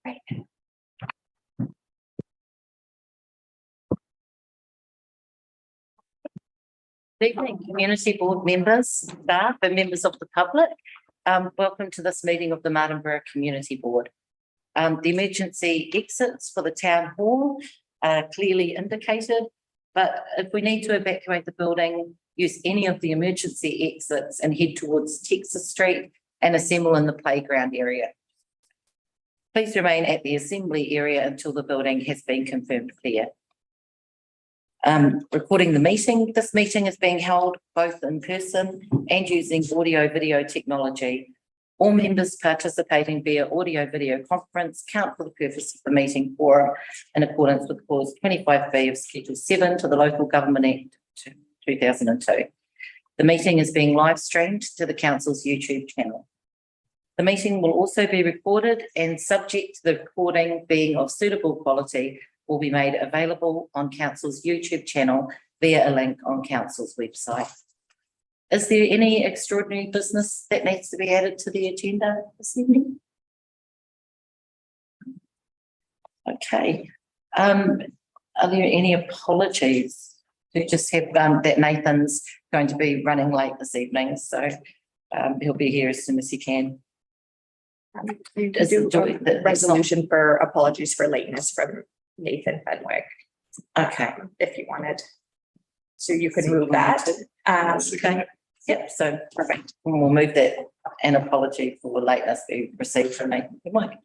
Right. Good evening, community board members, staff and members of the public. Welcome to this meeting of the Martinborough Community Board. The emergency exits for the town hall are clearly indicated, but if we need to evacuate the building, use any of the emergency exits and head towards Texas Street and assemble in the playground area. Please remain at the assembly area until the building has been confirmed clear. Recording the meeting. This meeting is being held both in person and using audio-video technology. All members participating via audio-video conference count for the purpose of the meeting forum in accordance with clause 25B of Schedule 7 to the Local Government Act 2002. The meeting is being live streamed to the Council's YouTube channel. The meeting will also be recorded and, subject to the recording being of suitable quality, will be made available on Council's YouTube channel via a link on Council's website. Is there any extraordinary business that needs to be added to the agenda this evening? Okay. Are there any apologies? We just have that Nathan's going to be running late this evening, so he'll be here as soon as he can. The resolution for apologies for lateness from Nathan Fenwick. Okay. If you wanted. So you can move that. Okay. Yep, so perfect. We'll move that. An apology for lateness be received from Nathan Fenwick.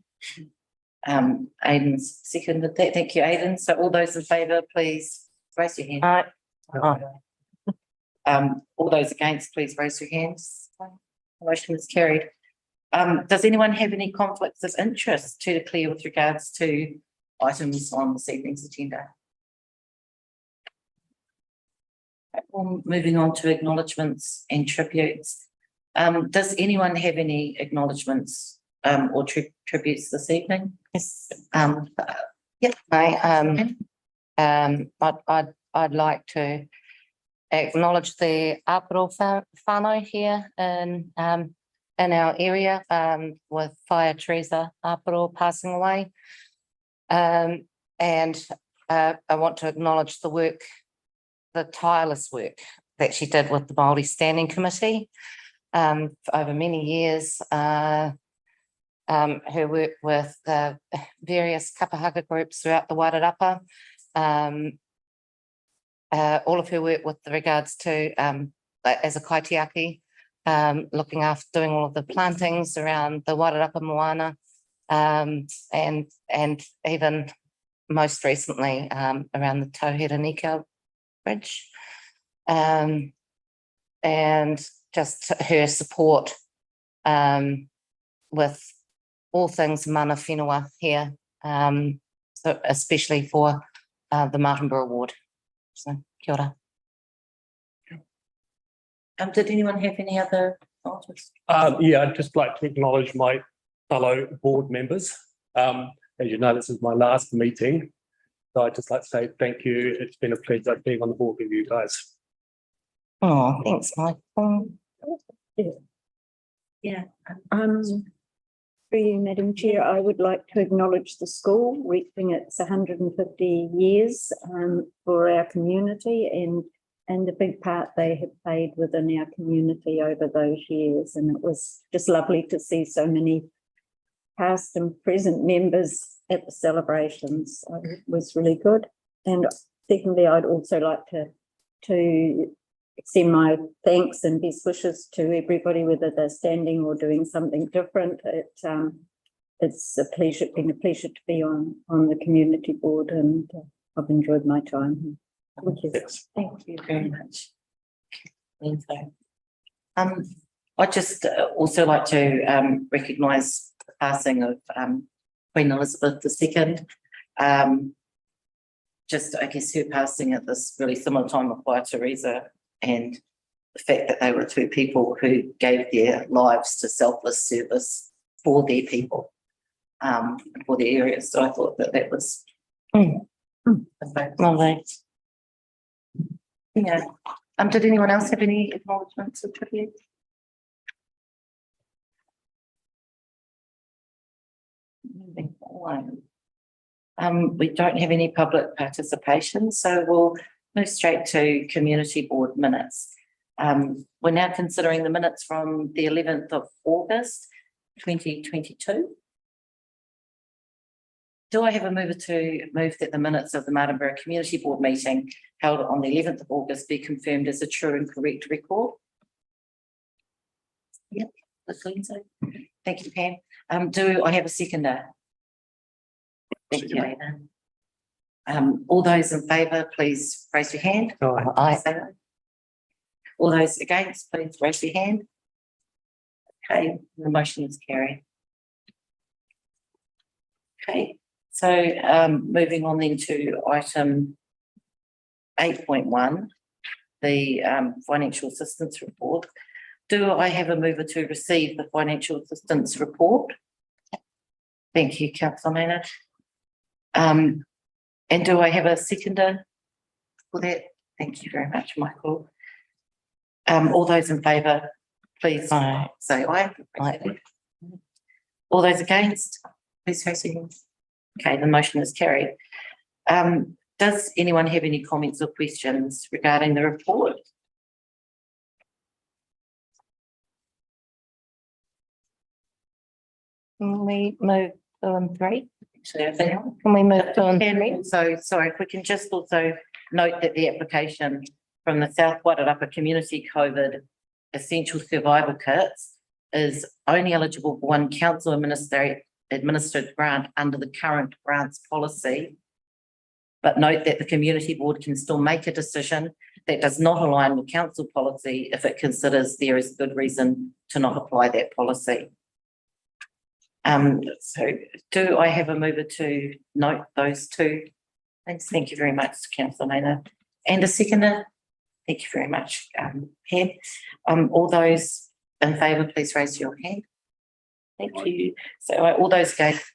Aidan's seconded that. Thank you, Aidan. So all those in favour, please raise your hand. All those against, please raise your hands. The motion is carried. Does anyone have any conflicts of interest to declare with regards to items on this evening's agenda? Well, moving on to acknowledgements and tributes. Does anyone have any acknowledgements or tributes this evening? Yes. Yep. I'd like to acknowledge the Abatement whānau here in our area, with Whaia Teresa Abatement passing away. And I want to acknowledge the work, the tireless work that she did with the Māori Standing Committee for over many years. Her work with various kapahaka groups throughout the Wairarapa. All of her work with regards to, as a kaitiaki, looking after doing all of the plantings around the Wairarapa Moana, and even most recently around the Tauhera Nika Bridge, and just her support with all things mana whenua here, so especially for the Martinborough Ward. So, kia ora. Did anyone have any other thoughts? Yeah, I'd just like to acknowledge my fellow board members. As you know, this is my last meeting. So I'd just like to say thank you. It's been a pleasure being on the board with you guys. Oh, thanks, Mike. Yeah. For you, Madam Chair, I would like to acknowledge the school reaching its 150 years for our community and the big part they have played within our community over those years. And it was just lovely to see so many past and present members at the celebrations. It was really good. And secondly, I'd also like to extend my thanks and best wishes to everybody, whether they're standing or doing something different. It's been a pleasure to be on the community board, and I've enjoyed my time here. Thank you. Yes. Thank you very much. I'd just also like to recognise the passing of Queen Elizabeth II. Just, I guess, her passing at this really similar time of Whaia Teresa, and the fact that they were two people who gave their lives to selfless service for their people, for their area. So I thought that was Lovely. yeah. Did anyone else have any acknowledgements or tributes? Moving forward. one. We don't have any public participation, so we'll move straight to community board minutes. We're now considering the minutes from the 11th of August, 2022. Do I have a mover to move that the minutes of the Martinborough Community Board meeting held on the 11th of August be confirmed as a true and correct record? Yep, thank you, Pam. Do I have a seconder? Thank you, Aidan. All those in favour, please raise your hand. Aye. All those against, please raise your hand. Okay, the motion is carried. Okay, so moving on then to item 8.1, the financial assistance report. Do I have a mover to receive the financial assistance report? Thank you, Councillor Maynard. And do I have a seconder for that? Thank you very much, Michael. All those in favour, please Aye. say aye. Aye. All those against, please raise your hand. Okay, the motion is carried. Does anyone have any comments or questions regarding the report? Can we move 2 and 3? Actually, I think. Can we move 2 and 3? And so, sorry, if we can just also note that the application from the South Wairarapa Community COVID Essential Survival Kits is only eligible for one council administered grant under the current grants policy. But note that the community board can still make a decision that does not align with council policy if it considers there is good reason to not apply that policy. So do I have a mover to note those two? Thanks. Thank you very much, Councillor Maynard. And a seconder? Thank you very much, Pam. All those in favour, please raise your hand. Thank you. So all those against,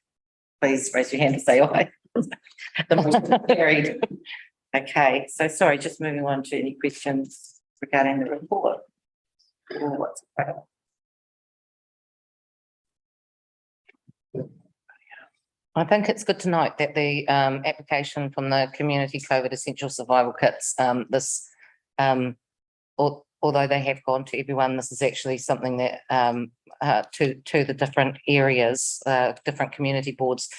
please raise your hand and say aye. The motion is carried. Okay, so sorry, just moving on to any questions regarding the report. Or what's available. I think it's good to note that the application from the Community COVID Essential Survival Kits, although they have gone to everyone, this is actually something that to the different areas, different community boards.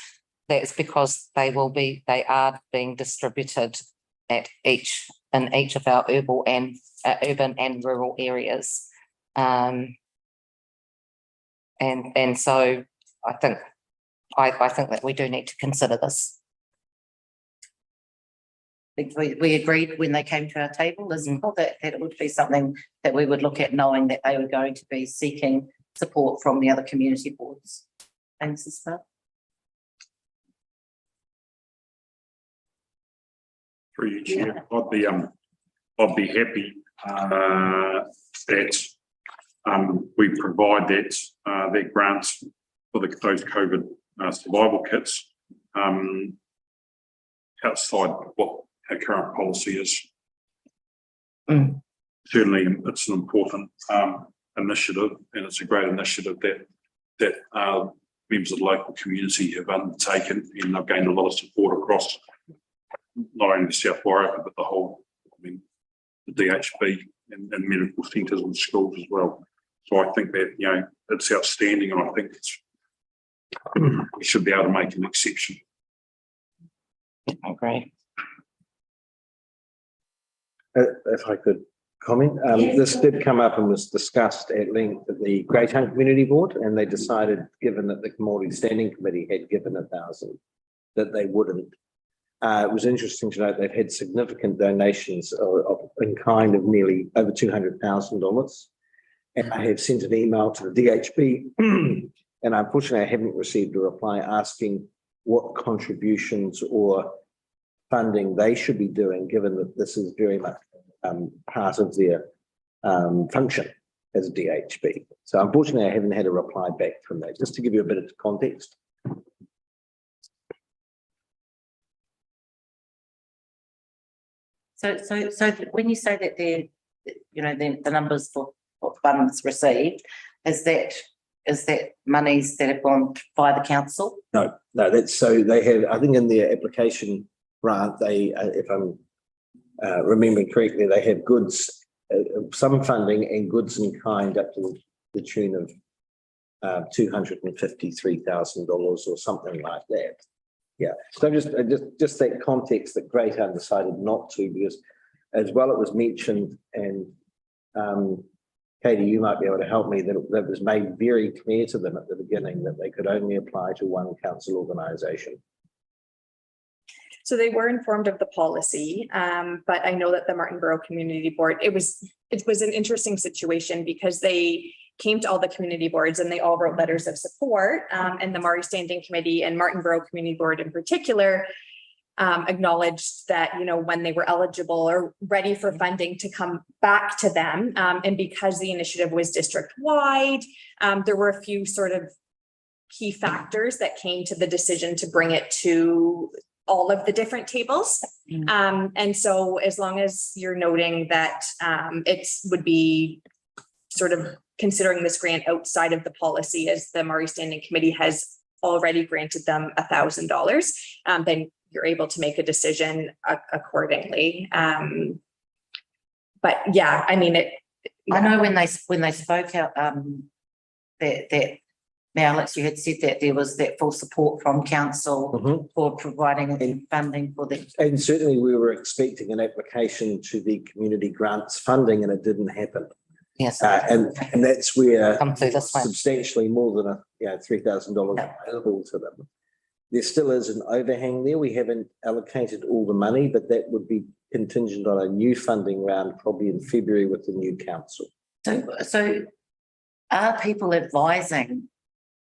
That's because they are being distributed in each of our urban and rural areas, and so I think that we do need to consider this. I think we agreed when they came to our table as well that it would be something that we would look at, knowing that they were going to be seeking support from the other community boards. Thanks, Sister. Through you, Chair, I'd be happy that we provide that grants for those COVID survival kits outside what our current policy is. Certainly, it's an important initiative, and it's a great initiative that members of the local community have undertaken, and they've gained a lot of support across not only the South Wairarapa, but the whole, the DHB and medical centres and schools as well. So I think that, it's outstanding, and I think we should be able to make an exception. I agree. If I could comment, this did come up and was discussed at length at the Greytown Community Board, and they decided, given that the Commodity Standing Committee had given 1,000, that they wouldn't. It was interesting to note they've had significant donations in kind of nearly over $200,000. And I have sent an email to the DHB, and unfortunately I haven't received a reply asking what contributions or funding they should be doing, given that this is very much part of their function as a DHB. So unfortunately I haven't had a reply back from that, just to give you a bit of context. So when you say that the numbers for funds received, is that is that monies that have gone by the council? No, that's so they have, I think in their application grant, they, if I'm remembering correctly, they have goods, some funding and goods in kind up to the tune of $253,000 or something like that. Yeah, so just that context that Greater decided not to, because as well it was mentioned, and Katie, you might be able to help me, that it was made very clear to them at the beginning that they could only apply to one council organisation. So they were informed of the policy, but I know that the Martinborough Community Board, it was an interesting situation because they came to all the community boards and they all wrote letters of support. And the Maori Standing Committee and Martinborough Community Board in particular acknowledged that, you know, when they were eligible or ready for funding to come back to them. And because the initiative was district wide, there were a few sort of key factors that came to the decision to bring it to all of the different tables. And so as long as you're noting that it would be sort of considering this grant outside of the policy, as the Maori Standing Committee has already granted them $1,000, then you're able to make a decision accordingly. But yeah, I mean, I know when they spoke out, that now, Alex, you had said that there was that full support from council for providing funding for the. And certainly we were expecting an application to the community grants funding, and it didn't happen. Yes. And that's where Come through this way. substantially more than $3,000 available to them. There still is an overhang there. We haven't allocated all the money, but that would be contingent on a new funding round, probably in February with the new council. So are people advising?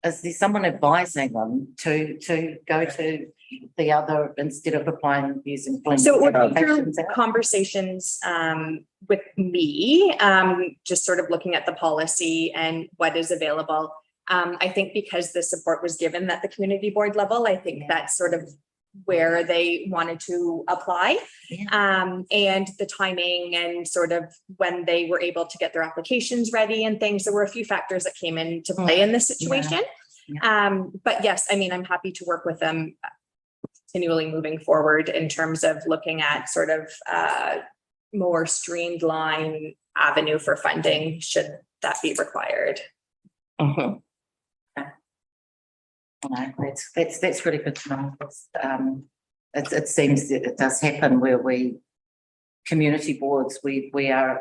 Is there someone advising them to go to the other instead of applying using? so it would be through applications out? conversations with me, just sort of looking at the policy and what is available. I think because the support was given at the community board level, I think that's sort of where they wanted to apply. And the timing and sort of when they were able to get their applications ready and things, there were a few factors that came into play in this situation. But yes, I mean, I'm happy to work with them continually moving forward in terms of looking at sort of more streamlined avenue for funding, should that be required. That's really good to know. It seems that it does happen where community boards, we have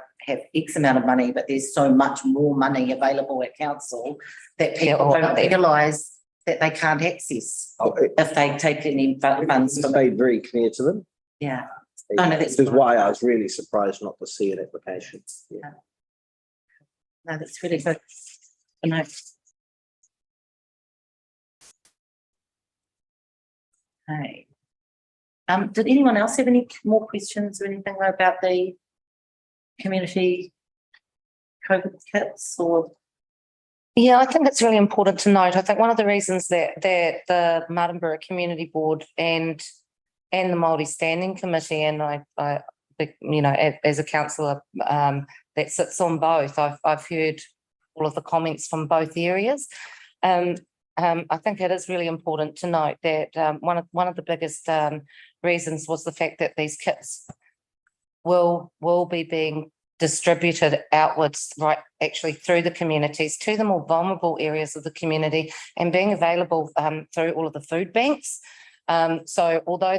X amount of money, but there's so much more money available at council that people don't realise that they can't access if they take any funds. It's made very clear to them. Yeah. No, that's why I was really surprised not to see an application. Yeah. No, that's really good. No. Okay. Did anyone else have any more questions or anything about the community COVID kits or? Yeah, I think it's really important to note. I think one of the reasons that the Martinborough Community Board and the Māori Standing Committee, and I you know, as a councillor that sits on both, I've heard all of the comments from both areas. I think it is really important to note that one of the biggest reasons was the fact that these kits will be being distributed outwards, right, actually through the communities to the more vulnerable areas of the community, and being available through all of the food banks. So although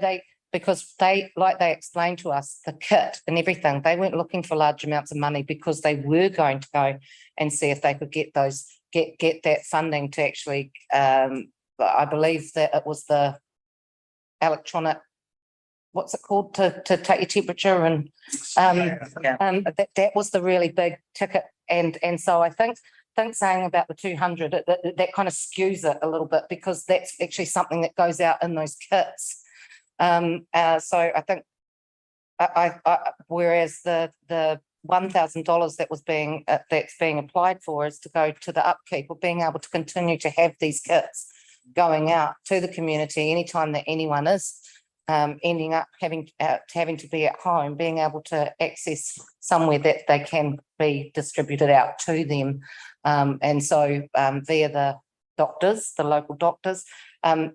because they explained to us, the kit and everything, they weren't looking for large amounts of money because they were going to go and see if they could get that funding to actually, I believe that it was the electronic, what's it called, to take your temperature, and that was the really big ticket. And so I think saying about the 200, that kind of skews it a little bit, because that's actually something that goes out in those kits. So I think whereas the $1,000 that was that's being applied for is to go to the upkeep of being able to continue to have these kits going out to the community anytime that anyone is ending up having to be at home, being able to access somewhere that they can be distributed out to them. And so via the doctors, the local doctors, and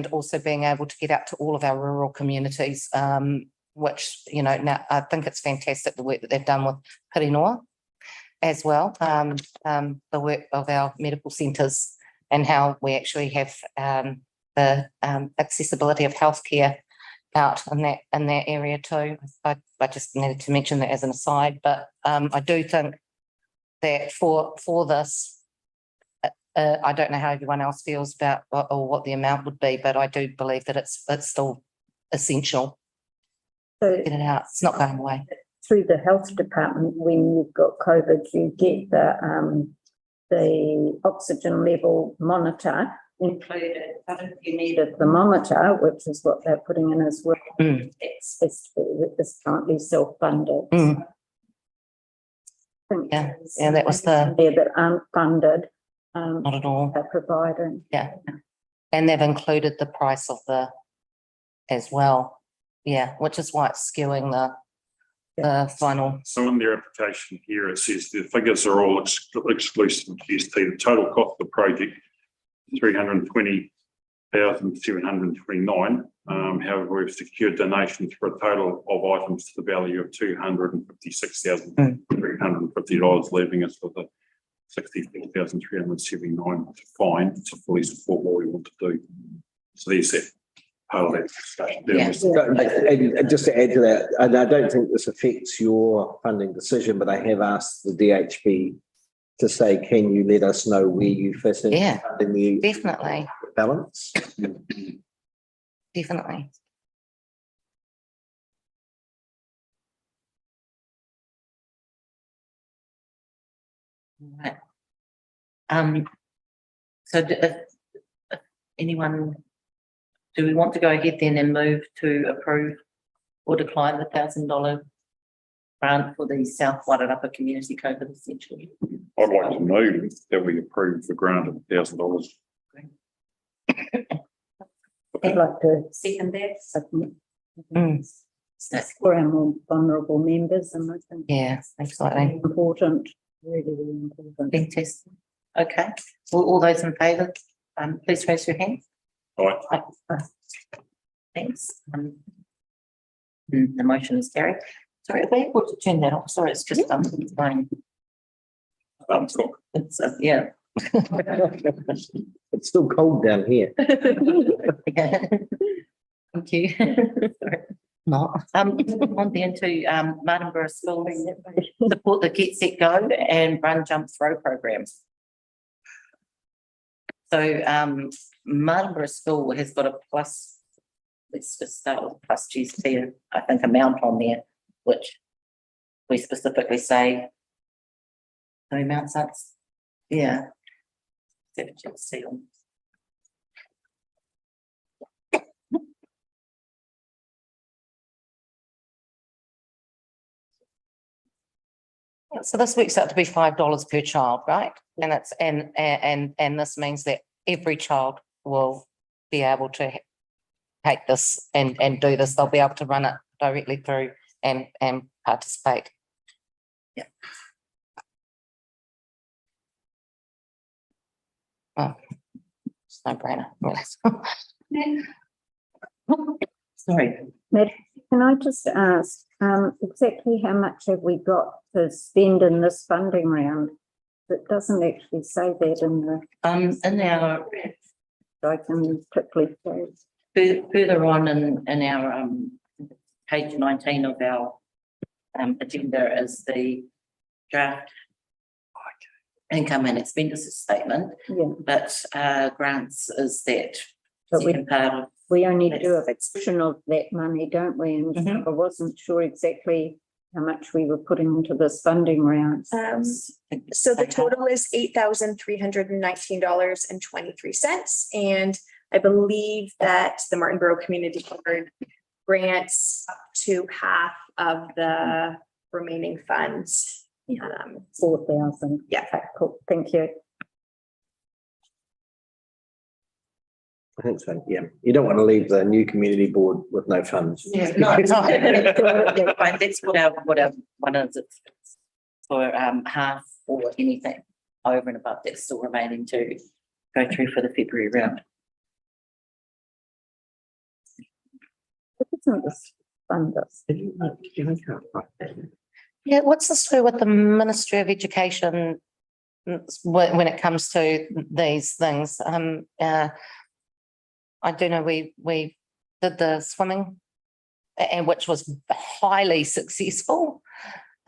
also being able to get out to all of our rural communities, which, you know, now I think it's fantastic the work that they've done with Pirinoa as well, the work of our medical centres and how we actually have the accessibility of healthcare out in that area too. I just needed to mention that as an aside, but I do think that for this, I don't know how everyone else feels about or what the amount would be, but I do believe that it's still essential. So Get it out. It's not going away. through the health department, when you've got COVID, you get the oxygen level monitor included, but if you need a thermometer, which is what they're putting in as well, it's currently self-funded. Mm. I think Yeah, there's yeah, that was the- there that aren't funded. Not at all. They're providing. Yeah. And they've included the price of the as well. Yeah, which is why it's skewing the final. So in their application here, it says the figures are all exclusive of GST. The total cost of the project, 320,729. However, we've secured donations for a total of items to the value of $256,350, leaving us with a 64,379 to find to fully support what we want to do. So there's that part of that discussion. Yeah. And just to add to that, and I don't think this affects your funding decision, but I have asked the DHB to say, can you let us know where you fit in Yeah, funding the definitely, balance? definitely. Right. So if anyone, do we want to go ahead then and move to approve or decline the $1,000 grant for the South Wairarapa Community COVID essentially? I'd like to move that we approve the grant of $1,000. I'd like to Second that. for our more vulnerable members, and I think Yeah, absolutely. important, really, really important. Fantastic. Okay, all those in favour, please raise your hand. All right. Thanks. The motion is carried. Sorry, are they able to turn that off? Sorry, it's just it's fine. Cool. It's yeah. It's still cold down here. Thank you. Not. On then to Martinborough Schools support the Get Set Go and Run Jump Throw programs. So Martinborough School has got a plus. Let's just start with plus GST, I think, amount on there, which we specifically say the amounts that's yeah. So this works out to be $5 per child, right? And it's and this means that every child will be able to take this and do this. They'll be able to run it directly through and participate. Yeah. Oh, it's no brainer. Sorry. Matt, can I just ask, exactly how much have we got to spend in this funding round? It doesn't actually say that in the, In our, I can quickly say. further on in our, page 19 of our, agenda is the draft income and expenditure statement, Yeah, but, grants is that but second part of. we only do a fraction of that money, don't we? And so I wasn't sure exactly how much we were putting into this funding round. So the total is $8,319.23. And I believe that the Martinborough Community Board grants up to half of the remaining funds. 4,000. Yeah. Okay, cool. Thank you. I think so, yeah. You don't want to leave the new community board with no funds. Yeah, no, it's not. Yeah, fine. That's what our one is. It's for half or anything. over and above that's still remaining to go through for the February round. It's not this fund us. Yeah, what's the story with the Ministry of Education when it comes to these things? I do know we did the swimming, and which was highly successful.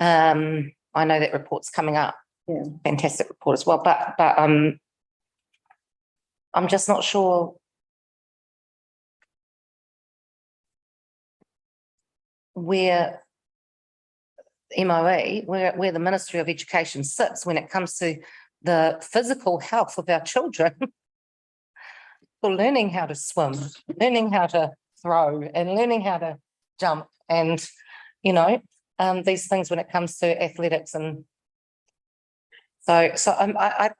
I know that report's coming up. Yeah. Fantastic report as well, but I'm just not sure where MOE, where the Ministry of Education sits when it comes to the physical health of our children. For learning how to swim, learning how to throw, and learning how to jump, and these things when it comes to athletics. And so I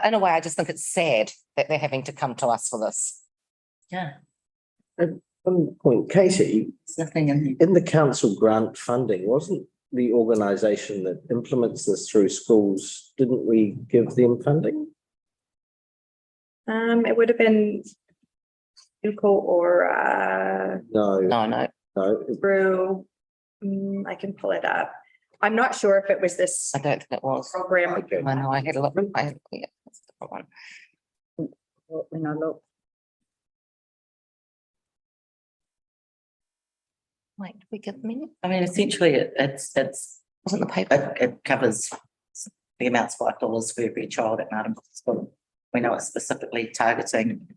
in a way I just think it's sad that they're having to come to us for this. Yeah, One point, Katie, there's nothing in there. in the council grant funding, wasn't the organisation that implements this through schools, didn't we give them funding? It would have been Uco or No, No. through, I can pull it up. I'm not sure if it was this I don't think it was. program. Okay. I know, I had a look. Yeah, that's a different one. When I look, Wait, did we give me? I mean, essentially, it's Wasn't the paper? it covers the amounts $5 for every child at Martinborough School. We know it's specifically targeting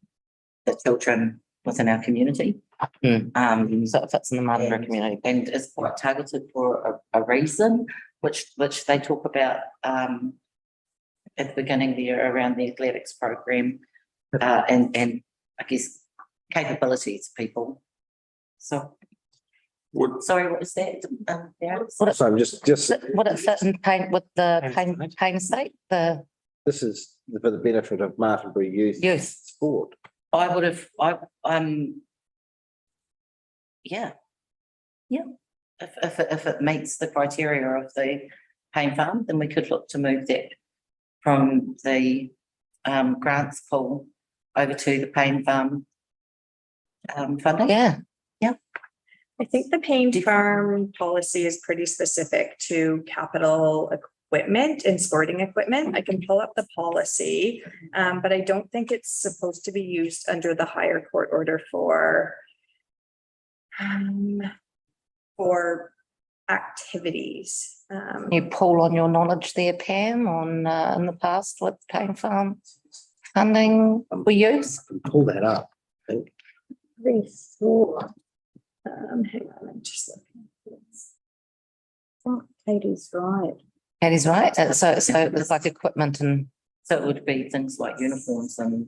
the children within our community. So it fits in the Martinborough community. And is quite targeted for a reason, which they talk about at the beginning there around the athletics program and I guess capabilities people. So, sorry, what was that? Would so I'm just, it fit in pain with the pain state, the this is for the benefit of Martinborough youth. youth? Sport. I would have, yeah. If it meets the criteria of the pain farm, then we could look to move that from the grants pool over to the pain farm funding. Yeah, I think the pain farm policy is pretty specific to capital equipment and sporting equipment. I can pull up the policy, but I don't think it's supposed to be used under the higher court order for activities. you pull on your knowledge there, Pam, on in the past with pain farm funding for youth. Pull that up, I think. Hang on, I'm just looking. Katie's right. Katie's right. So it's like equipment and So it would be things like uniforms and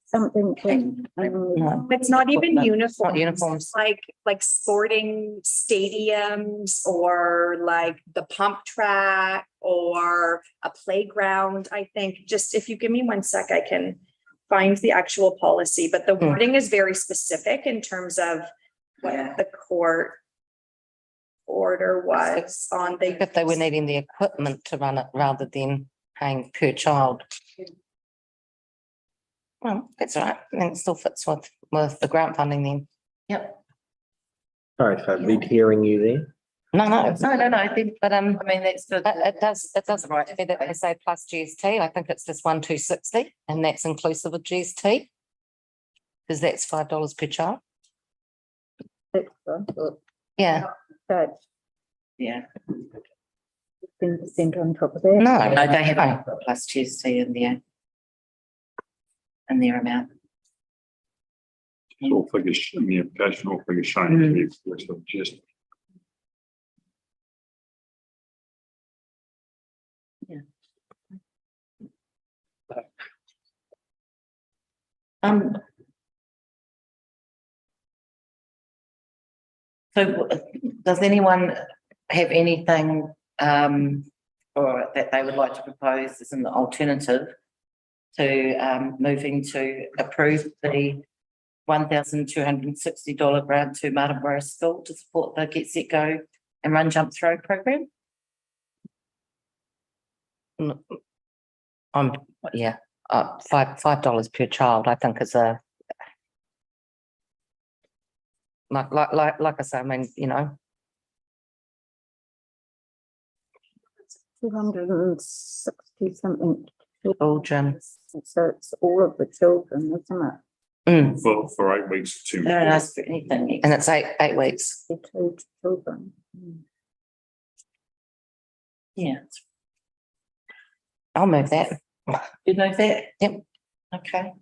Something. no, It's not even Not uniforms. uniforms. It's like sporting stadiums or like the pump track or a playground. I think just if you give me 1 sec, I can find the actual policy, but the wording is very specific in terms of what the court order was on the. if they were needing the equipment to run it rather than paying per child. Well, that's all right. And it still fits with the grant funding then. yep. Sorry if I'm hearing you there. No. No, I think, But I mean, that's the. it does Right. say that they say plus GST. I think it's just 1,260 and that's inclusive of GST. Because that's $5 per child. Yeah, But Yeah, 10% on top of that. no, no, they haven't put plus GST in their amount. All figures in the application, all figures shown to be just. So does anyone have anything or that they would like to propose as an alternative to moving to approve the $1,260 grant to Martinborough School to support the Get Set Go and Run Jump Throw program? Yeah, $5 per child, I think is a. Like I say, I mean, you know, 260 something. children. So it's all of the children, isn't it? For 8 weeks, They don't ask for anything. And it's eight weeks. The two children. Yeah, I'll move that. you know that? Yep. Okay. And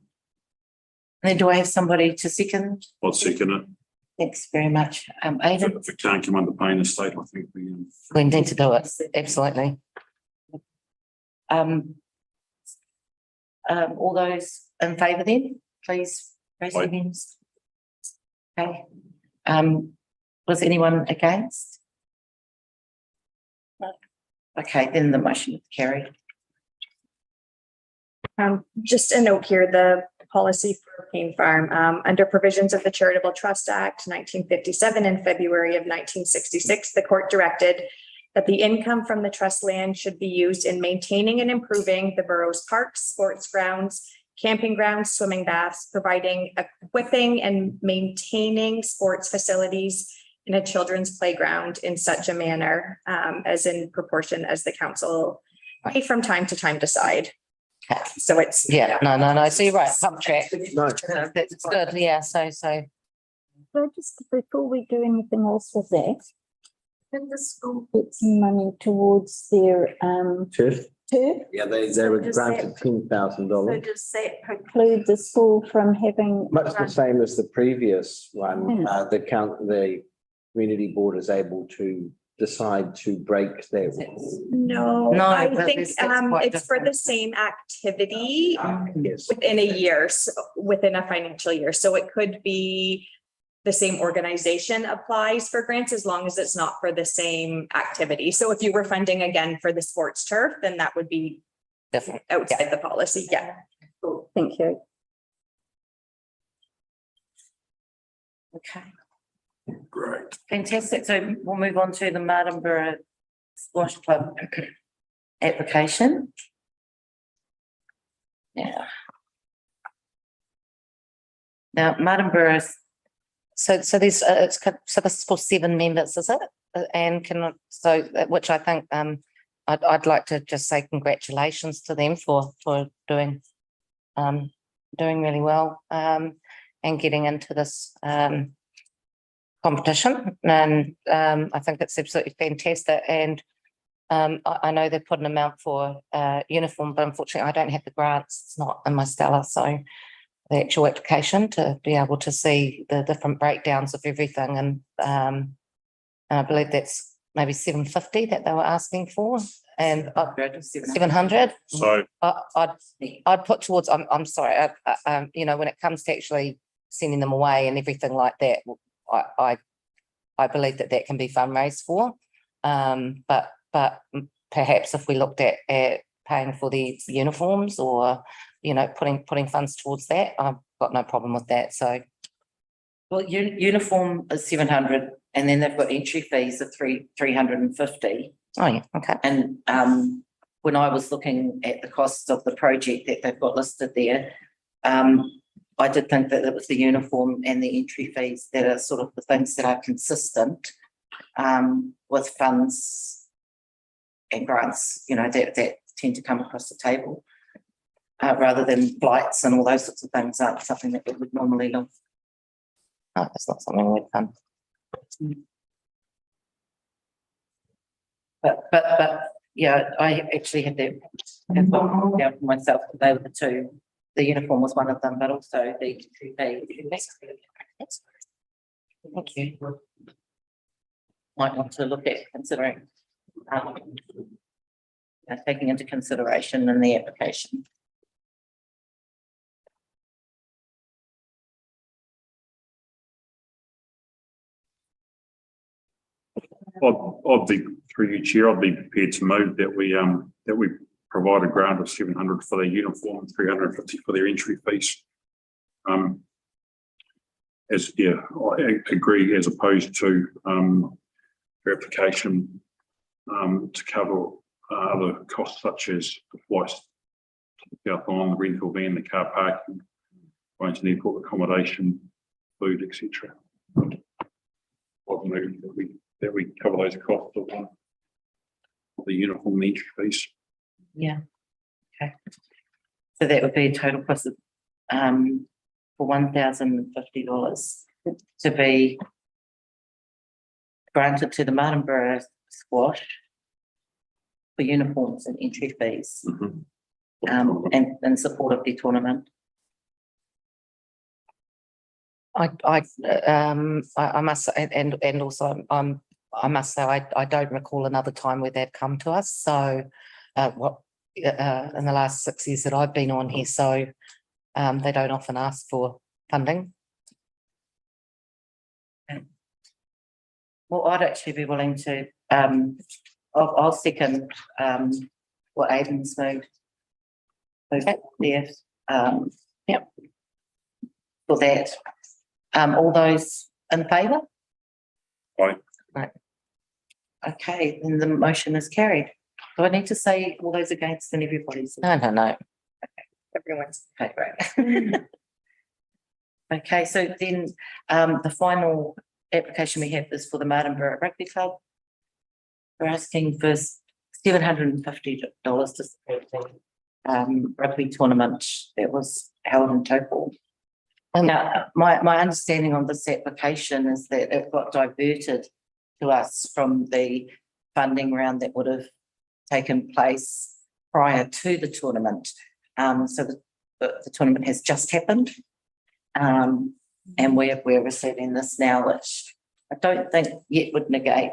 then do I have somebody to second? I'll second it. Thanks very much. Aidan? If it can't come under pain estate, I think We need to do it, absolutely. All those in favour then, please raise your Aye. hands. Okay. Was anyone against? No. Okay, then the motion is carried. Just a note here, the policy for Cane Farm, under provisions of the Charitable Trust Act 1957 and February of 1966, the court directed that the income from the trust land should be used in maintaining and improving the borough's parks, sports grounds, camping grounds, swimming baths, providing, equipping and maintaining sports facilities in a children's playground in such a manner as in proportion as the council may from time to time decide. Okay. So it's. Yeah, no, so you're right, pump track. No. That's good, yeah, so. So just before we do anything else with that, can the school get some money towards their Turf? turf? Yeah, they So were does granted that- $10,000. So does that preclude the school from having? Much the same as the previous one, Yeah. the community board is able to decide to break their. No, No, I but think it's quite it's for the different. same activity Yes. within a year, so within a financial year. So it could be the same organization applies for grants as long as it's not for the same activity. So if you were funding again for the sports turf, then that would be Different. outside the policy. Yeah. Cool, thank you. Okay, great. fantastic. So we'll move on to the Martinborough Squash Club application. Yeah. Now, Martinborough, So these, so this is for 7 members, is it? And which I think, I'd like to just say congratulations to them for doing really well, and getting into this, competition. And, I think it's absolutely fantastic. And, I know they put an amount for, uniform, but unfortunately I don't have the grants. It's not in my Stella, so the actual application to be able to see the different breakdowns of everything. And I believe that's maybe 750 that they were asking for, and 700. So I'd put towards, I'm sorry, you know, when it comes to actually sending them away and everything like that, I believe that can be fundraised for. But perhaps if we looked at paying for the uniforms, or, you know, putting funds towards that, I've got no problem with that, so. well, uniform is 700, and then they've got entry fees of 350. Oh, yeah, okay. And when I was looking at the costs of the project that they've got listed there, I did think that it was the uniform and the entry fees that are sort of the things that are consistent with funds and grants, you know, that tend to come across the table, rather than flights and all those sorts of things aren't something that we would normally look. No, it's not something we've done. But yeah, I actually had that down for myself. They were the two. The uniform was one of them, but also the entry fee. Thank you. Might want to look at considering taking into consideration in the application. I'd be, through you, Chair, I'd be prepared to move that we provide a grant of 700 for their uniform and 350 for their entry fees. I agree, as opposed to verification to cover other costs such as the flights South Island, the rental van, the car parking, range and airport accommodation, food, etc. I've moved that we cover those costs of the uniform entry fees. Yeah. Okay. So that would be a total cost of, for $1,050 to be granted to the Martinborough squash for uniforms and entry fees, and in support of the tournament. I must, and also, I must say, I don't recall another time where they've come to us, so, in the last 6 years that I've been on here, so, they don't often ask for funding. Well, I'd actually be willing to, I'll second, what Aidan's moved. Okay. There, Yep. for that. All those in favour? Aye. Right. Okay, then the motion is carried. Do I need to say all those against and everybody's? No. Everyone's. Okay, great. Okay, so then, the final application we have is for the Martinborough Rugby Club. We're asking for $750 to support the rugby tournament that was held in Taupo. Now, my understanding on this application is that it got diverted to us from the funding round that would have taken place prior to the tournament. So the tournament has just happened. And we're receiving this now, which I don't think yet would negate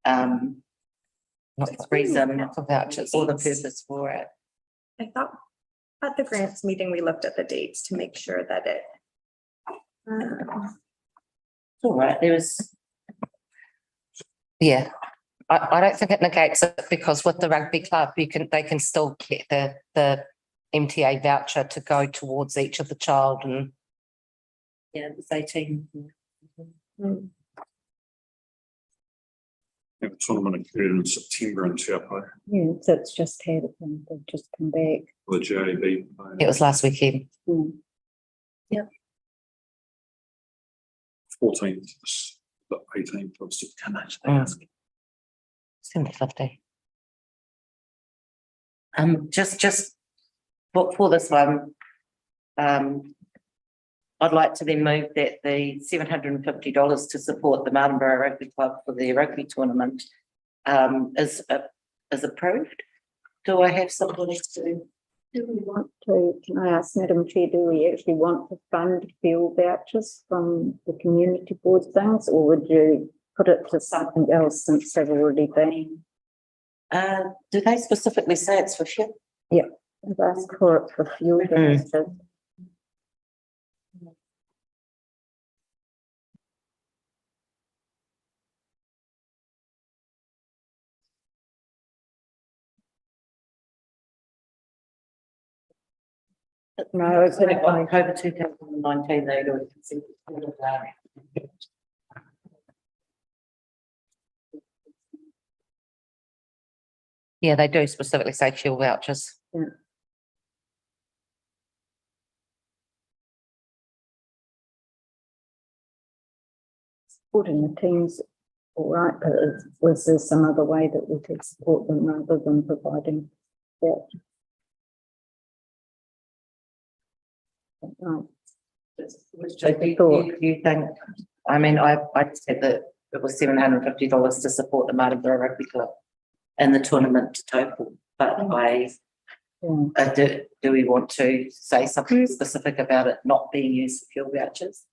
its reason For vouchers. or the purpose for it. I thought at the grants meeting, we looked at the dates to make sure that it. All right, there was, Yeah, I don't think it negates it, because with the rugby club, they can still get the MTA voucher to go towards each of the child, and yeah, it was 18. The tournament occurred in September in Taupo, Yeah, so it's just had it and they've just come back. the JAB. it was last weekend. 14th, the 18th of September. $750. Just for this one, I'd like to then move that the $750 to support the Martinborough Rugby Club for their rugby tournament is approved. Do I have somebody to? Do we want to, can I ask Madam Chair, do we actually want to fund fuel vouchers from the community board things, or would you put it to something else since they've already been? Do they specifically say it's for fuel? Yeah, I've asked for it for fuel vouchers. No, it's In October 2019, they do it. Yeah, they do specifically say fuel vouchers. supporting the teams, all right, but was there some other way that we could support them rather than providing that? Right. So do you think, I mean, I said that it was $750 to support the Martinborough Rugby Club and the tournament total, but do we want to say something specific about it not being used for fuel vouchers?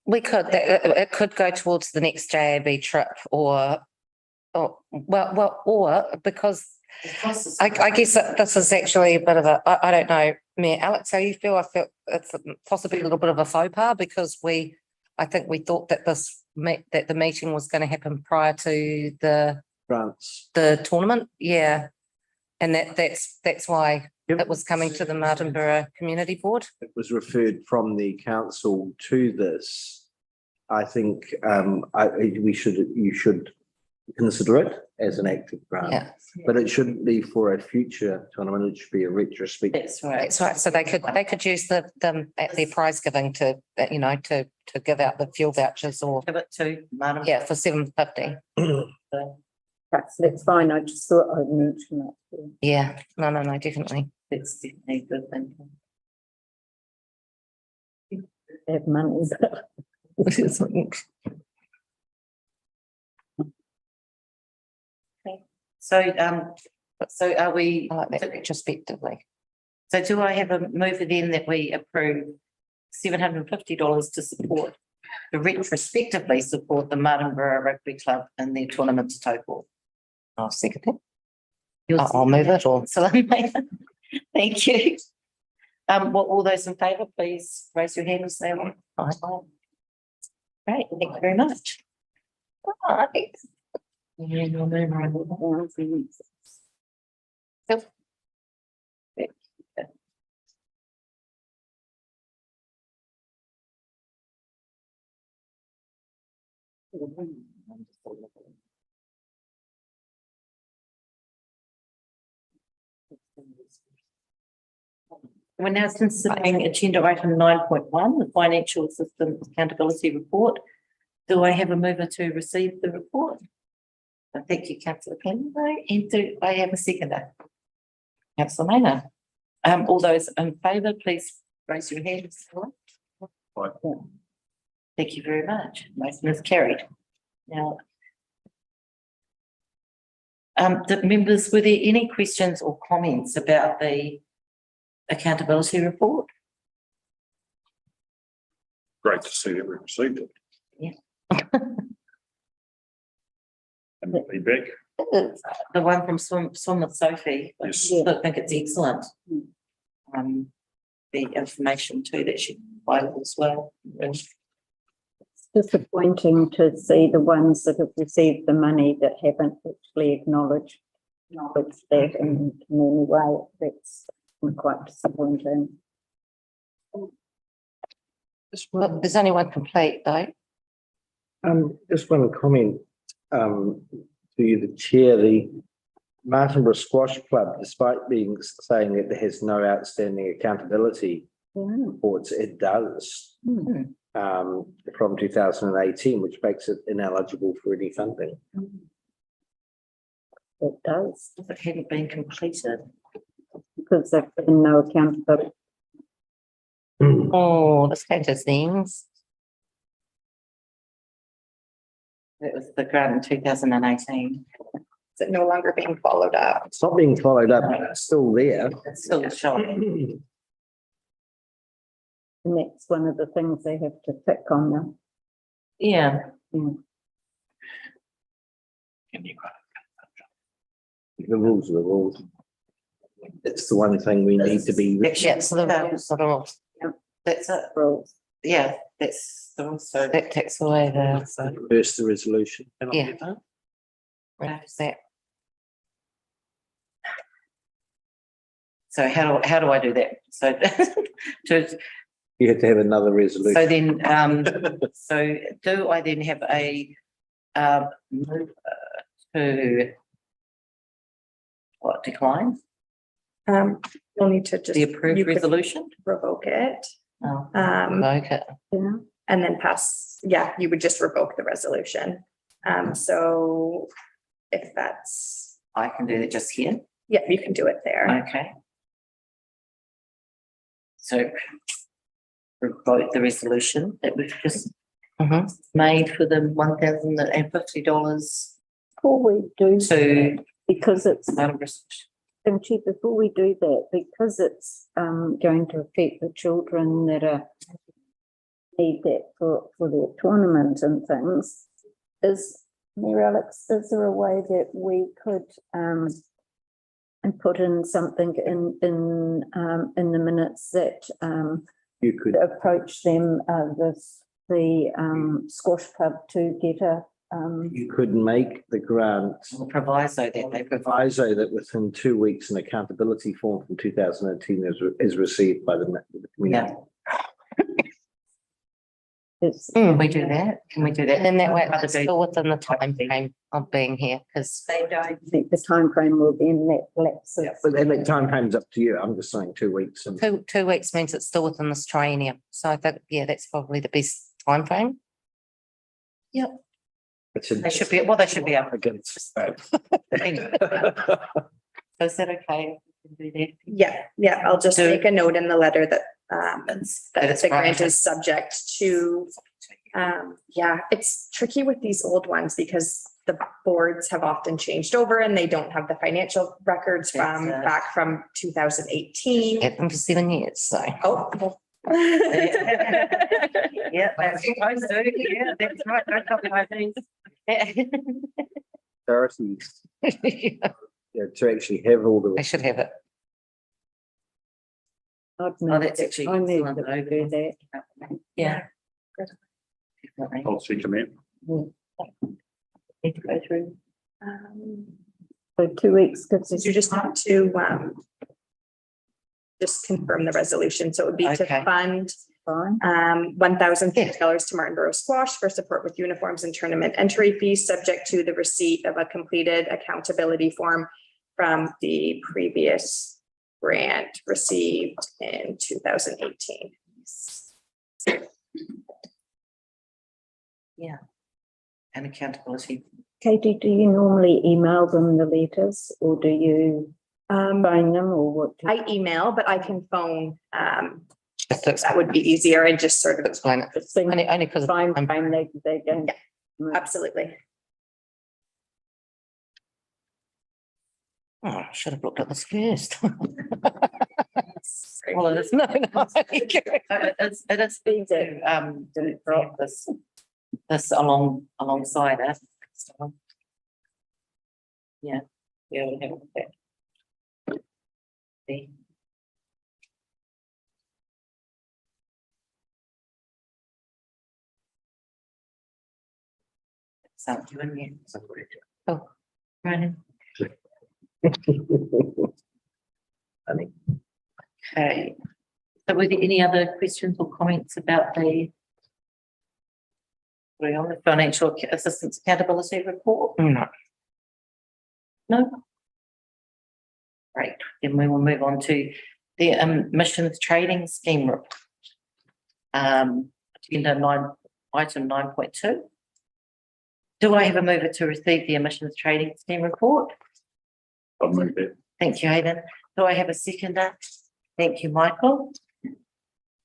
We could, it could go towards the next JAB trip, or because I guess this is actually a bit of a, I don't know, Mayor Alex, how you feel? I feel it's possibly a little bit of a faux pas, because I think we thought that that the meeting was going to happen prior to the tournament, yeah, and that's why it was coming to the Martinborough Community Board. It was referred from the council to this. I think you should consider it as an active grant. Yeah, But it shouldn't be for a future tournament. It should be a retrospective. That's right. that's right. So they could use them at their prize giving to, to give out the fuel vouchers or, Give it to Martin. yeah, for $7.50. That's fine. I just thought I'd mention that. Yeah, no, definitely. That's definitely a good thing. Have money. So, so are we, I like that retrospectively. so do I have a move then that we approve $750 to support, to retrospectively support the Martinborough Rugby Club in their tournament to Taupo? I'll second it. You'll I'll move it or. Excellent. Thank you. Well, all those in favour, please raise your hand and say aye. Aye. Great, thank you very much. Aye. We're now considering agenda item 9.1, the financial assistance accountability report. Do I have a mover to receive the report? Thank you, councillor Clenroy, and do I have a seconder? Councillor Maynard. All those in favour, please raise your hand. Aye. Thank you very much. Motion is carried. Now, the members, were there any questions or comments about the accountability report? Great to see that we received it. Yeah. And the feedback. The one from Swim with Sophie. Yes. I think it's excellent. The information too that she provided as well. It's disappointing to see the ones that have received the money that haven't actually acknowledged that in any way. That's quite disappointing. Well, there's only one complete though. Just one comment, to you, the chair, the Martinborough Squash Club, despite saying that it has no outstanding accountability reports, it does. From 2018, which makes it ineligible for any funding. It does, It hadn't been completed. because there's been no accountability. Oh, let's go to things. It was the grant in 2018. Is it no longer being followed up? It's not being followed up, it's still there. It's still showing. And that's one of the things they have to tick on them. Yeah. The rules are the rules. It's the one thing we need to be. Yeah, so the rules are the rules. That's it. Rules. Yeah, that's the rule. So That takes away the, Reverse the resolution. yeah. Where is that? so how do I do that? So to You have to have another resolution. so then so do I then have a move to what, decline You'll need to just. the approved you could resolution? Revoke it, Oh, Okay. Yeah. and then pass, you would just revoke the resolution. So if that's, I can do that just here. you can do it there. Okay. So revoke the resolution that we've just made for the $1,050 Before we do, to because it's, Martinborough. before we do that, because it's going to affect the children that are need that for their tournament and things, is Mayor Alex, is there a way that we could and put in something in the minutes that You could, approach them, the squash club to get a you could make the grant Proviso that they provide. proviso that within 2 weeks, an accountability form from 2018 is received by the community. Yeah. It's, We do that. Can we do that? And that way it's still within the time frame of being here, because I think the timeframe will be in that lapse. But then the timeframe's up to you. I'm just saying 2 weeks and. two weeks means it's still within this triennium. So I think, yeah, that's probably the best time frame. They should be, well, they should be able to. Against that. Anyway, so is that okay? We can do Yeah, I'll just Do- make a note in the letter that that. that the grant is subject to, yeah, it's tricky with these old ones because the boards have often changed over and they don't have the financial records from That's it. back from 2018. Had them for 7 years, so. Oh. Yeah, that's supposed to, yeah, that's right, don't copy my things. Priorities, They to actually have all the. should have it. I'd Oh, move that's that- actually I move excellent, that we though. do that. Yeah. Definitely. I'll second that. Need to go through. So 2 weeks gives us. Did you just want to, just confirm the resolution? So it would be to Okay. fund Fine. $1,050 to Martinborough Squash for support with uniforms and tournament entry fees, subject to the receipt of a completed accountability form from the previous grant received in 2018. And accountability. Katie, do you normally email them the letters or do you phone them or what? do you- I email, but I can phone. Just to That would be easier and just sort of, explain it. Just think Only because Time I'm frame they don't. absolutely. Oh, I should have looked at this first. Well, it is, no. It is being to, to have this alongside it. So, yeah, we'll have that. See. Sound you and you. Oh, right. Funny. Okay. So were there any other questions or comments about the financial assistance accountability report? No. No? Great, then we will move on to the emissions trading scheme report. Agenda item 9.2. Do I have a mover to receive the emissions trading scheme report? I'll move that. Thank you, Hayden. Do I have a seconder? Thank you, Michael.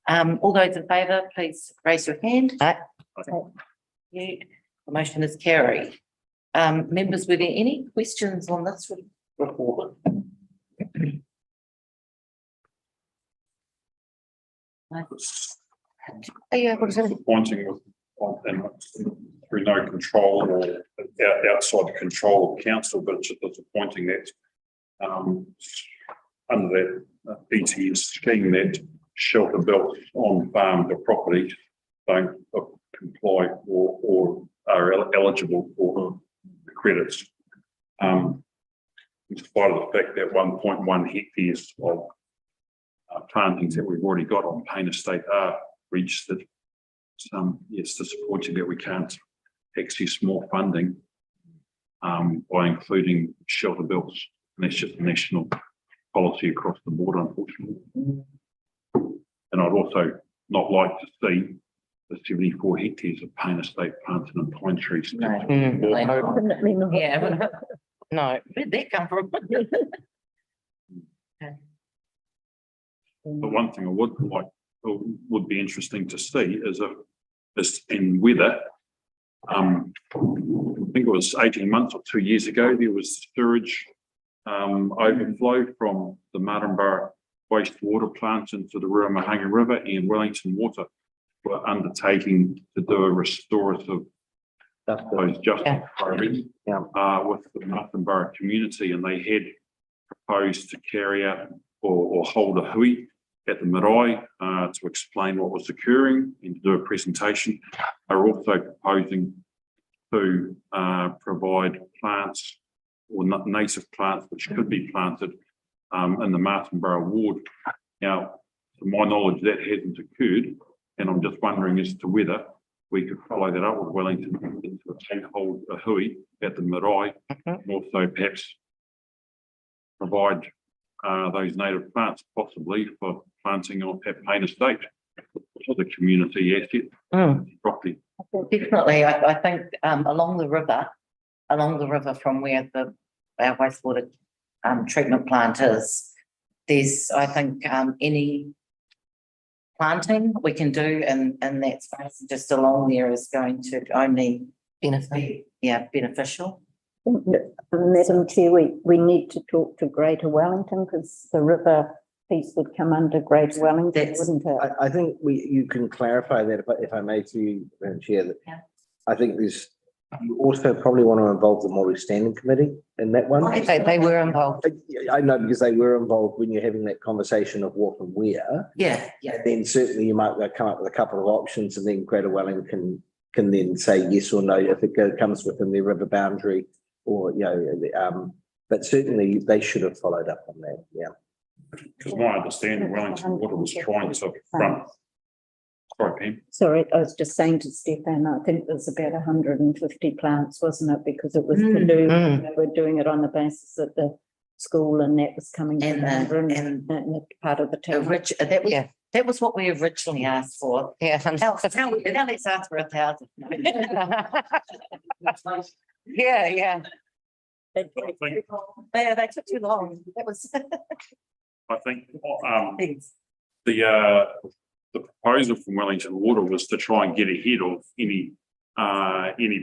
All those in favour, please raise your hand. Aye. You, the motion is carried. Members, were there any questions on this report? Are you able to? Disappointing with, and through no control or outside the control of council, but it's just disappointing that under that ETS scheme that shelter belts on farm to property don't comply or are eligible for the credits. In spite of the fact that 1.1 hectares of plantings that we've already got on Payne Estate are registered. It's disappointing that we can't access more funding by including shelter belts. And that's just a national policy across the board, unfortunately. And I'd also not like to see the 74 hectares of Payne Estate planted and pine trees. No. Definitely not. Yeah. No. Where'd that come from? But one thing I would like, or would be interesting to see is in weather. I think it was 18 months or 2 years ago, there was sewage overflow from the Martinborough wastewater plants into the Ruamahanga River, and Wellington Water were undertaking to do a restorative justice program with the Martinborough community, and they had proposed to carry out or hold a hui at the marae to explain what was occurring and to do a presentation. They're also proposing to provide plants or native plants which could be planted in the Martinborough ward. Now, to my knowledge, that hasn't occurred, and I'm just wondering as to whether we could follow that up with Wellington into a tank hold a hui at the marae, and also perhaps provide those native plants possibly for planting on at Payne Estate, which is a community asset property. Definitely, I think along the river from where our wastewater treatment plant is, there's, I think, any planting we can do in that space just along there is going to only benefit. beneficial. Madam Chair, we need to talk to Greater Wellington because the river piece would come under Greater Wellington, wouldn't it? I think you can clarify that if I may to you, Madam Chair, that Yeah. I think you also probably want to involve the Māori Standing Committee in that one. They were involved. I know because they were involved when you're having that conversation of what and where. Yeah. Then certainly you might come up with a couple of options and then Greater Wellington can then say yes or no if it comes within their river boundary or, but certainly they should have followed up on that, yeah. Because my understanding, Wellington Water was trying to front. Sorry, Pam. Sorry, I was just saying to Stefan, I think there's about 150 plants, wasn't it? Because it was to do, we're doing it on the basis that the school and that was coming And together the- and part of the town. That was what we originally asked for. Yeah. Now let's ask for 1,000. Yeah. I think Yeah, they took too long. That was. the proposal from Wellington Water was to try and get ahead of any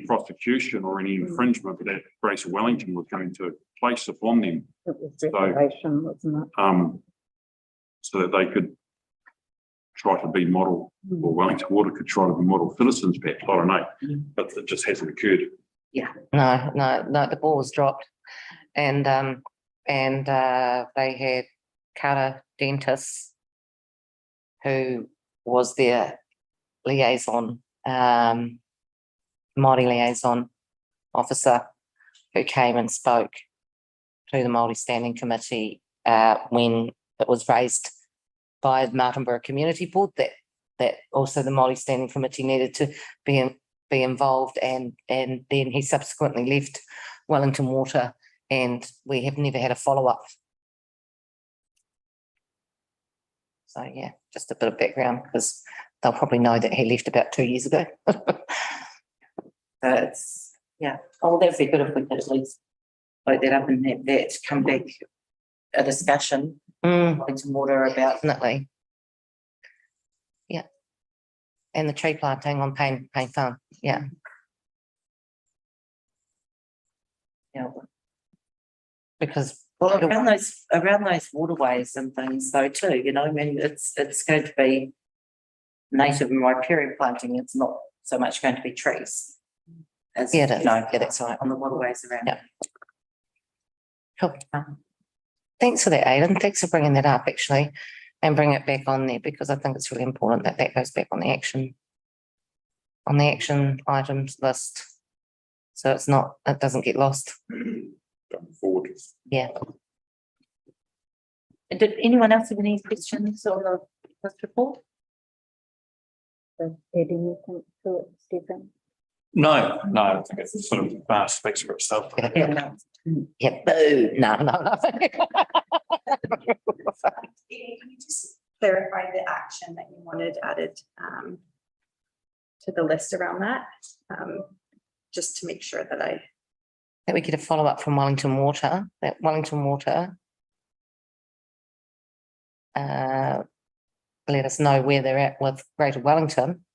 prosecution or any infringement that Greater Wellington was going to place upon them. It was regulation, wasn't it? So that they could try to be model, or Wellington Water could try to be model citizens, perhaps, I don't know, but it just hasn't occurred. No, the ball was dropped. And they had Cara Dentis, who was their liaison, Māori liaison officer, who came and spoke to the Māori Standing Committee when it was raised by the Martinborough Community Board that also the Māori Standing Committee needed to be involved, and then he subsequently left Wellington Water, and we have never had a follow-up. So yeah, just a bit of background because they'll probably know that he left about 2 years ago. It's, that'd be good if we could at least vote that up and have that come back a discussion. Into water about. Definitely. Yeah. And the tree planting on Payne Farm, yeah. Because around those waterways and things though too, I mean, it's going to be native and riparian planting. It's not so much going to be trees. As, that's right. On the waterways around. Yeah. Cool. Thanks for that, Aidan. Thanks for bringing that up actually and bring it back on there because I think it's really important that goes back on the action items list. So it doesn't get lost. Going forward. Yeah. Did anyone else have any questions on this report? Add anything to it, Stefan? No, I think it sort of speaks for itself. Yeah. Yeah, boo. No. Can you just clarify the action that you wanted added to the list around that? Just to make sure that we get a follow-up from Wellington Water, that Wellington Water let us know where they're at with Greater Wellington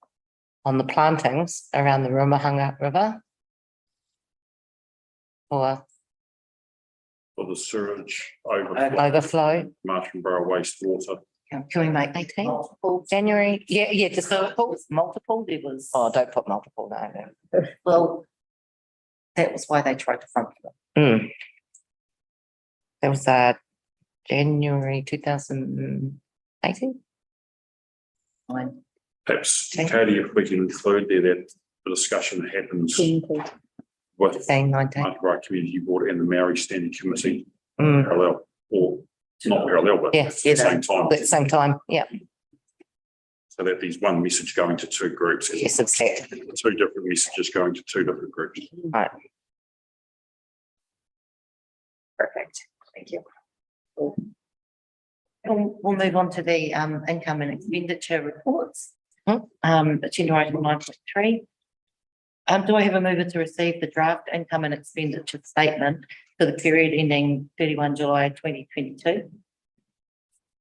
on the plantings around the Rumahanga River. Or For the sewage overflow. Martinborough wastewater. Can we make 18? January, yeah, just Multiple, there was. Oh, don't put multiple, no. Well, that was why they tried to front it. That was January 2018. Fine. Perhaps, Katie, if we can include there that the discussion happens with Saying 19. Martinborough Community Board and the Maori Standing Committee parallel, or not parallel, but Yeah. at the same time. At the same time, yeah. So that there's one message going to two groups. Yes, exactly. Two different messages going to two different groups. Right. Perfect. Thank you. We'll move on to the income and expenditure reports. Hmm. Agenda item 9.3. Do I have a mover to receive the draft income and expenditure statement for the period ending 31 July 2022?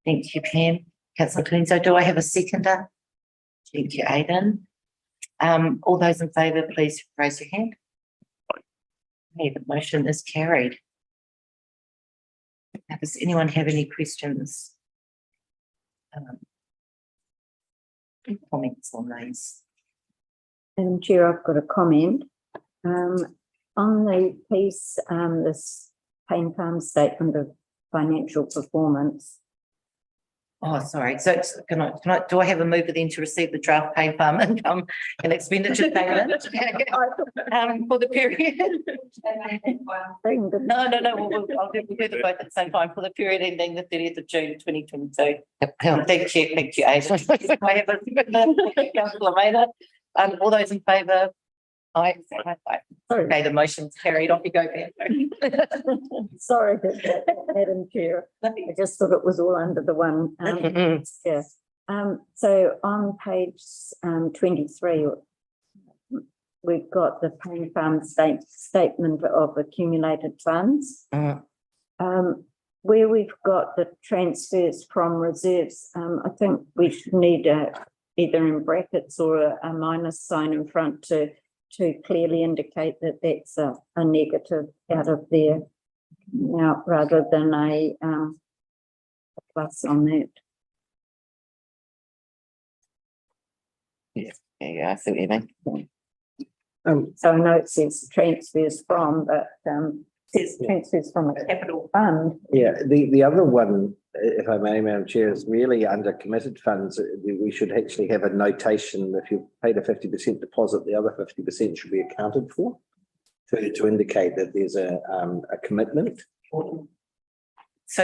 Thank you, Pam. Councillor Cleanso, do I have a seconder? Thank you, Aidan. All those in favour, please raise your hand. Okay, the motion is carried. Now, does anyone have any questions? Comments on these? Madam Chair, I've got a comment. On the piece, this Payne Farm statement of financial performance. Oh, sorry. So do I have a mover then to receive the draft Payne Farm income and expenditure statement for the period? No. I'll do the both at the same time for the period ending the 30th of June 2022. Thank you, Aidan. I have a Councillor Maynard. All those in favour? Aye. Okay, the motion's carried. Off you go, Ben. Sorry, Madam Chair. I just thought it was all under the one. Yeah. So on page 23, we've got the Payne Farm statement of accumulated funds. Where we've got the transfers from reserves, I think we should need either in brackets or a minus sign in front to clearly indicate that that's a negative out of there now, rather than a plus on that. Yeah, I see what you mean. So I know it says transfers from, but it says transfers from a capital fund. Yeah, the other one, if I may, Madam Chair, is really under committed funds. We should actually have a notation. If you paid a 50% deposit, the other 50% should be accounted for to indicate that there's a commitment. So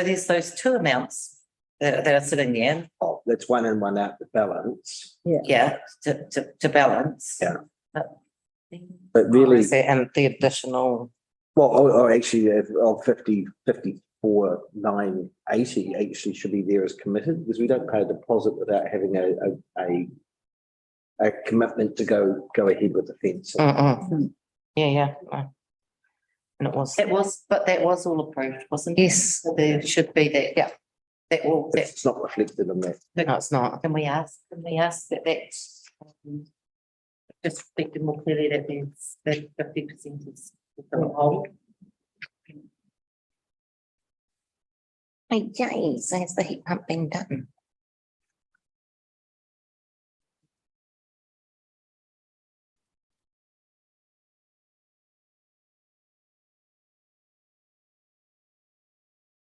there's those two amounts that are sitting there. Oh, that's one in, one out, the balance. Yeah, to balance. Yeah. But really, And the additional. well, or actually of 54,980 actually should be there as committed, because we don't pay a deposit without having a commitment to go ahead with the fence. Yeah. And it was. But that was all approved, wasn't it? Yes. So there should be that. Yeah. It's not reflected in that. No, it's not. Can we ask that that's just reflected more clearly that there's that 50% is on hold? Hey, yes, has the heat pump been done?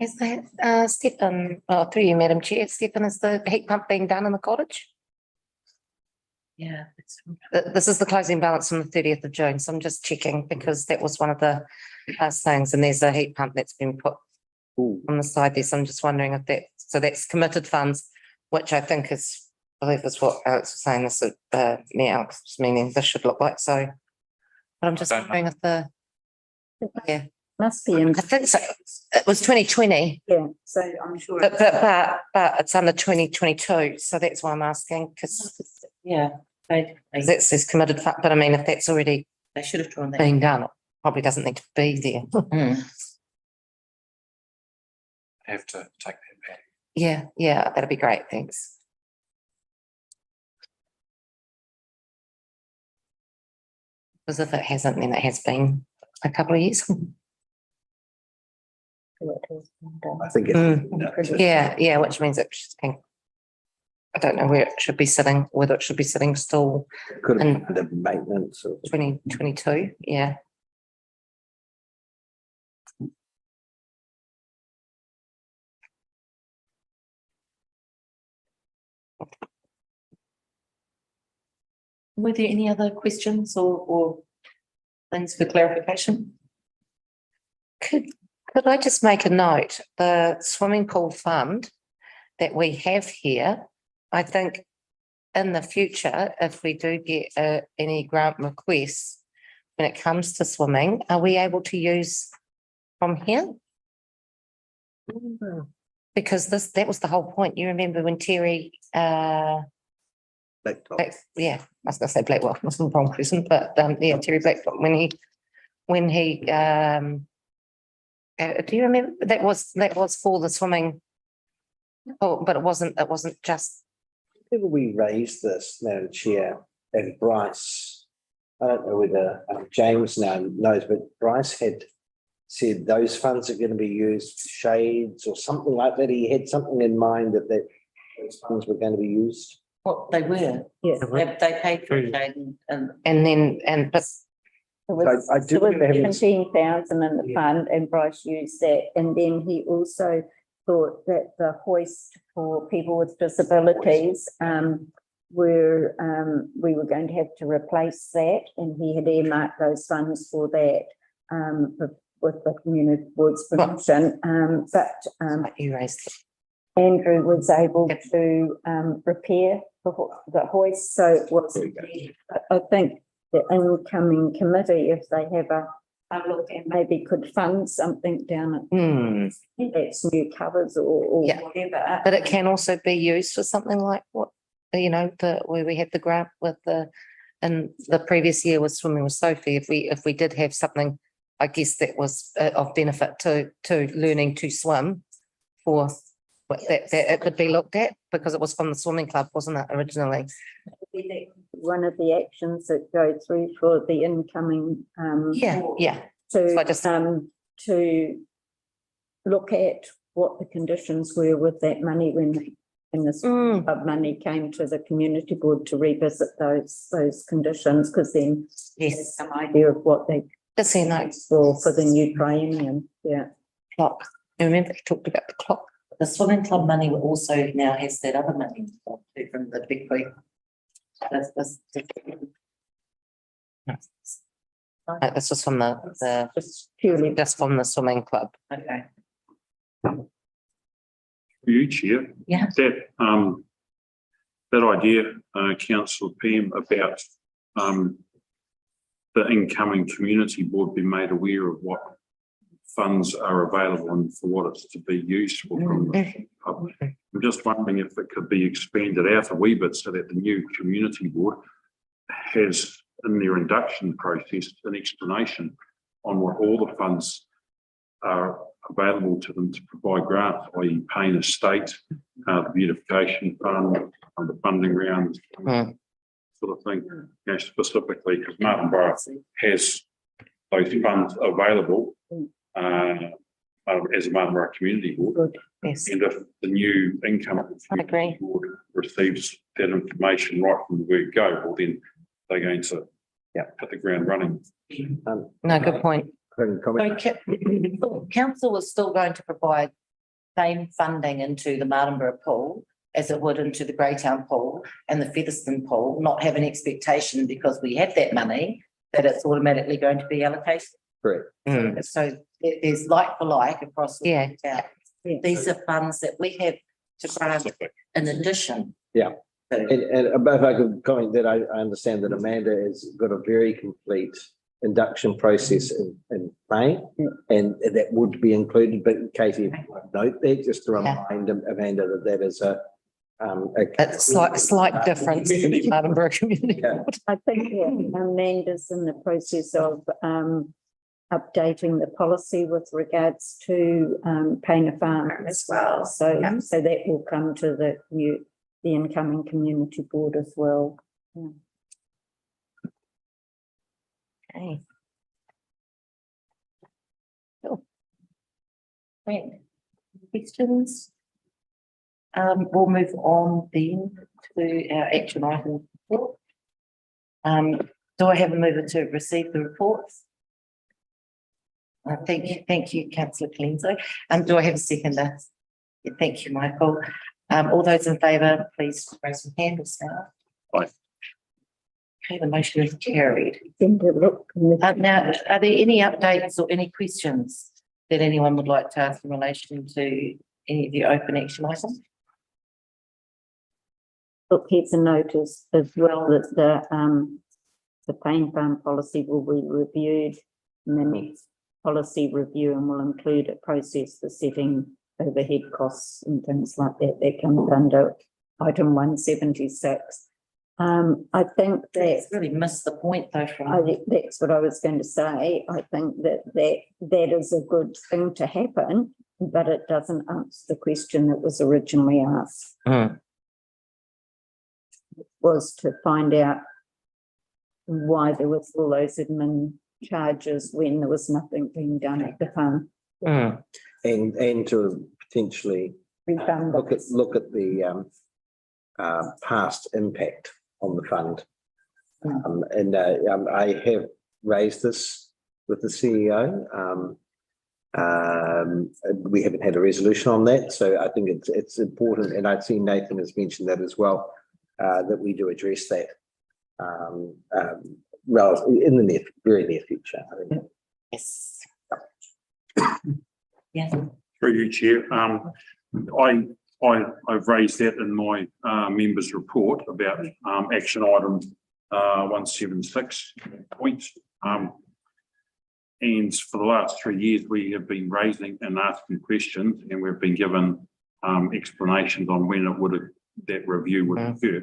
Is that, Stephen, through you, Madam Chair, Stephen, is the heat pump being done in the cottage? Yeah. This is the closing balance from the 30th of June, so I'm just checking because that was one of the last things, and there's a heat pump that's been put on the side there, so I'm just wondering if so that's committed funds, which I think is, I believe is what Alex was saying, this Alex was meaning this should look like, so. But I'm just wondering if Must be in. I think so. It was 2020. Yeah, so I'm sure. But it's under 2022, so that's why I'm asking, because that says committed fund, but I mean, if that's already They should have drawn that. been done, it probably doesn't need to be there. Have to take that back. Yeah, that'd be great, thanks. Because if it hasn't, then it has been a couple of years. I think it's Yeah, which means it should be, I don't know where it should be sitting, whether it should be sitting still could have been under maintenance or 2022, yeah. Were there any other questions or things for clarification? Could I just make a note, the swimming pool fund that we have here, I think in the future, if we do get any grant requests, when it comes to swimming, are we able to use from here? Because that was the whole point. You remember when Terry, Blacktop. yeah, I was gonna say Blackwell, was the wrong person, but yeah, Terry Blacktop, when he do you remember that was for the swimming? Oh, but it wasn't just, Whenever we raised this, Madam Chair, and Bryce, I don't know whether James now knows, but Bryce had said those funds are going to be used for shades or something like that. He had something in mind that those funds were going to be used. Well, they were. Yeah. They paid for it and but There was I do remember having- 17,000 in the fund and Bryce used that. And then he also thought that the hoist for people with disabilities we were going to have to replace that, and he had earmarked those funds for that with the community board's permission. But you raised it. Andrew was able to repair the hoist, so it was, I think the incoming committee, if they have a look and maybe could fund something down at that's new covers or Yeah. whatever. But it can also be used for something like what, where we had the grant with in the previous year with Swimming with Sophie. If we did have something, I guess that was of benefit to learning to swim for that it could be looked at, because it was from the swimming club, wasn't it, originally? One of the actions that go through for the incoming Yeah. So I just- to look at what the conditions were with that money when the club money came to the community board to revisit those conditions, because then there's some idea of what they Just see notes. for the new triennium. Yeah. Clock. You remember we talked about the clock? the swimming club money also now has that other money from the big creek. That's This was from the Just purely. just from the swimming club. okay. For you, Chair. Yeah. That idea, councillor Pam, about the incoming community board being made aware of what funds are available and for what it's to be used for from the public. I'm just wondering if it could be expanded out a wee bit so that the new community board has in their induction process an explanation on what all the funds are available to them to provide grants, i.e. Payne Estate, the beautification fund, and the funding rounds, sort of thing, specifically because Martinborough has those funds available as a Martinborough Community Board. Yes. And if the new income agree. board receives that information right from the word go, well then they're going to hit the ground running. No, good point. So council is still going to provide same funding into the Martinborough pool as it would into the Greytown pool and the Featherston pool, not have an expectation because we have that money that it's automatically going to be allocated. Correct. So it is like for like across the Yeah. town. These are funds that we have to grant in addition. Yeah. So- And if I could comment that I understand that Amanda has got a very complete induction process in May, and that would be included, but Katie, note that just to remind Amanda that is a It's slight difference in the Martinborough Community Board. I think Amanda's in the process of updating the policy with regards to Payne Farm as well. So that will come to the incoming community board as well. Yeah. Okay. Great. Questions? We'll move on then to our action item report. Do I have a mover to receive the reports? Thank you, councillor Cleanso. Do I have a seconder? Thank you, Michael. All those in favour, please raise your hand or stand up. Aye. Okay, the motion is carried. Now, Are there any updates or any questions that anyone would like to ask in relation to any of the open action items? look, here's a notice as well that the pain farm policy will be reviewed in the next policy review and will include a process for setting overhead costs and things like that. That comes under item 176. I think that It's really missed the point though from. that's what I was going to say. I think that is a good thing to happen, but it doesn't answer the question that was originally asked. Was to find out why there was all those admin charges when there was nothing being done at the farm. And to potentially Refund look those. at the past impact on the fund. I have raised this with the CEO. We haven't had a resolution on that, so I think it's important, and I've seen Nathan has mentioned that as well, that we do address that in the very near future. I think. Yes. Yeah. Through you, Chair. I've raised that in my members' report about action item 176 points. And for the last 3 years, we have been raising and asking questions, and we've been given explanations on when that review would occur.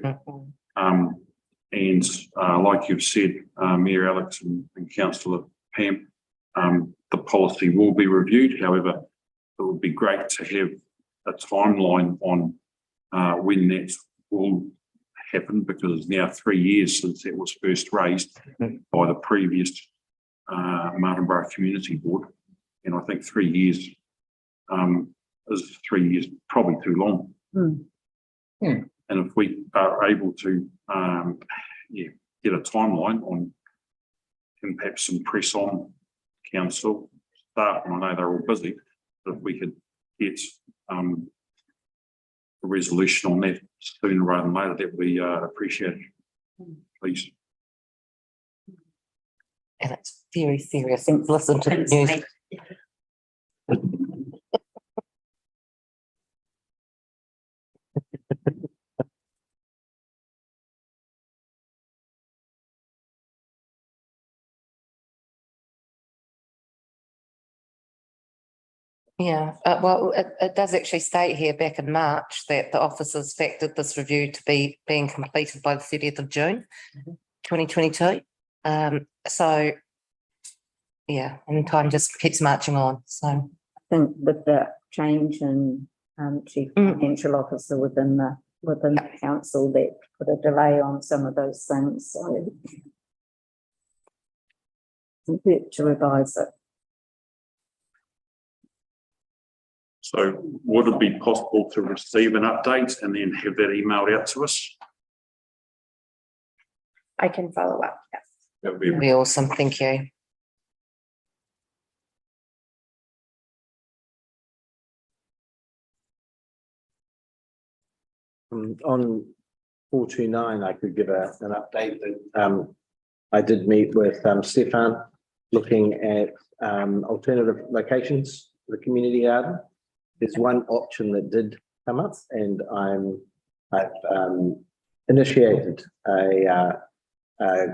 And like you've said, Mayor Alex and Councillor Pam, the policy will be reviewed. However, it would be great to have a timeline on when that will happen, because it's now 3 years since that was first raised by the previous Martinborough Community Board. And I think 3 years is 3 years probably too long. And if we are able to get a timeline on, and perhaps some press on council staff, and I know they're all busy, but if we could get a resolution on that sooner rather than later, that would be appreciated, please. And it's very serious. Listen to the news. Yeah, well, it does actually state here back in March that the officers factored this review to be being completed by the 30th of June, 2022. So, yeah, and time just keeps marching on. So I think with the change in chief financial officer within the council, that put a delay on some of those things. So it's good to revise it. So would it be possible to receive an update and then have that emailed out to us? I can follow up. Yes. That would be it'd be awesome. Thank you. On 429, I could give an update that I did meet with Stefan, looking at alternative locations for the community garden. There's one option that did come up, and I've initiated a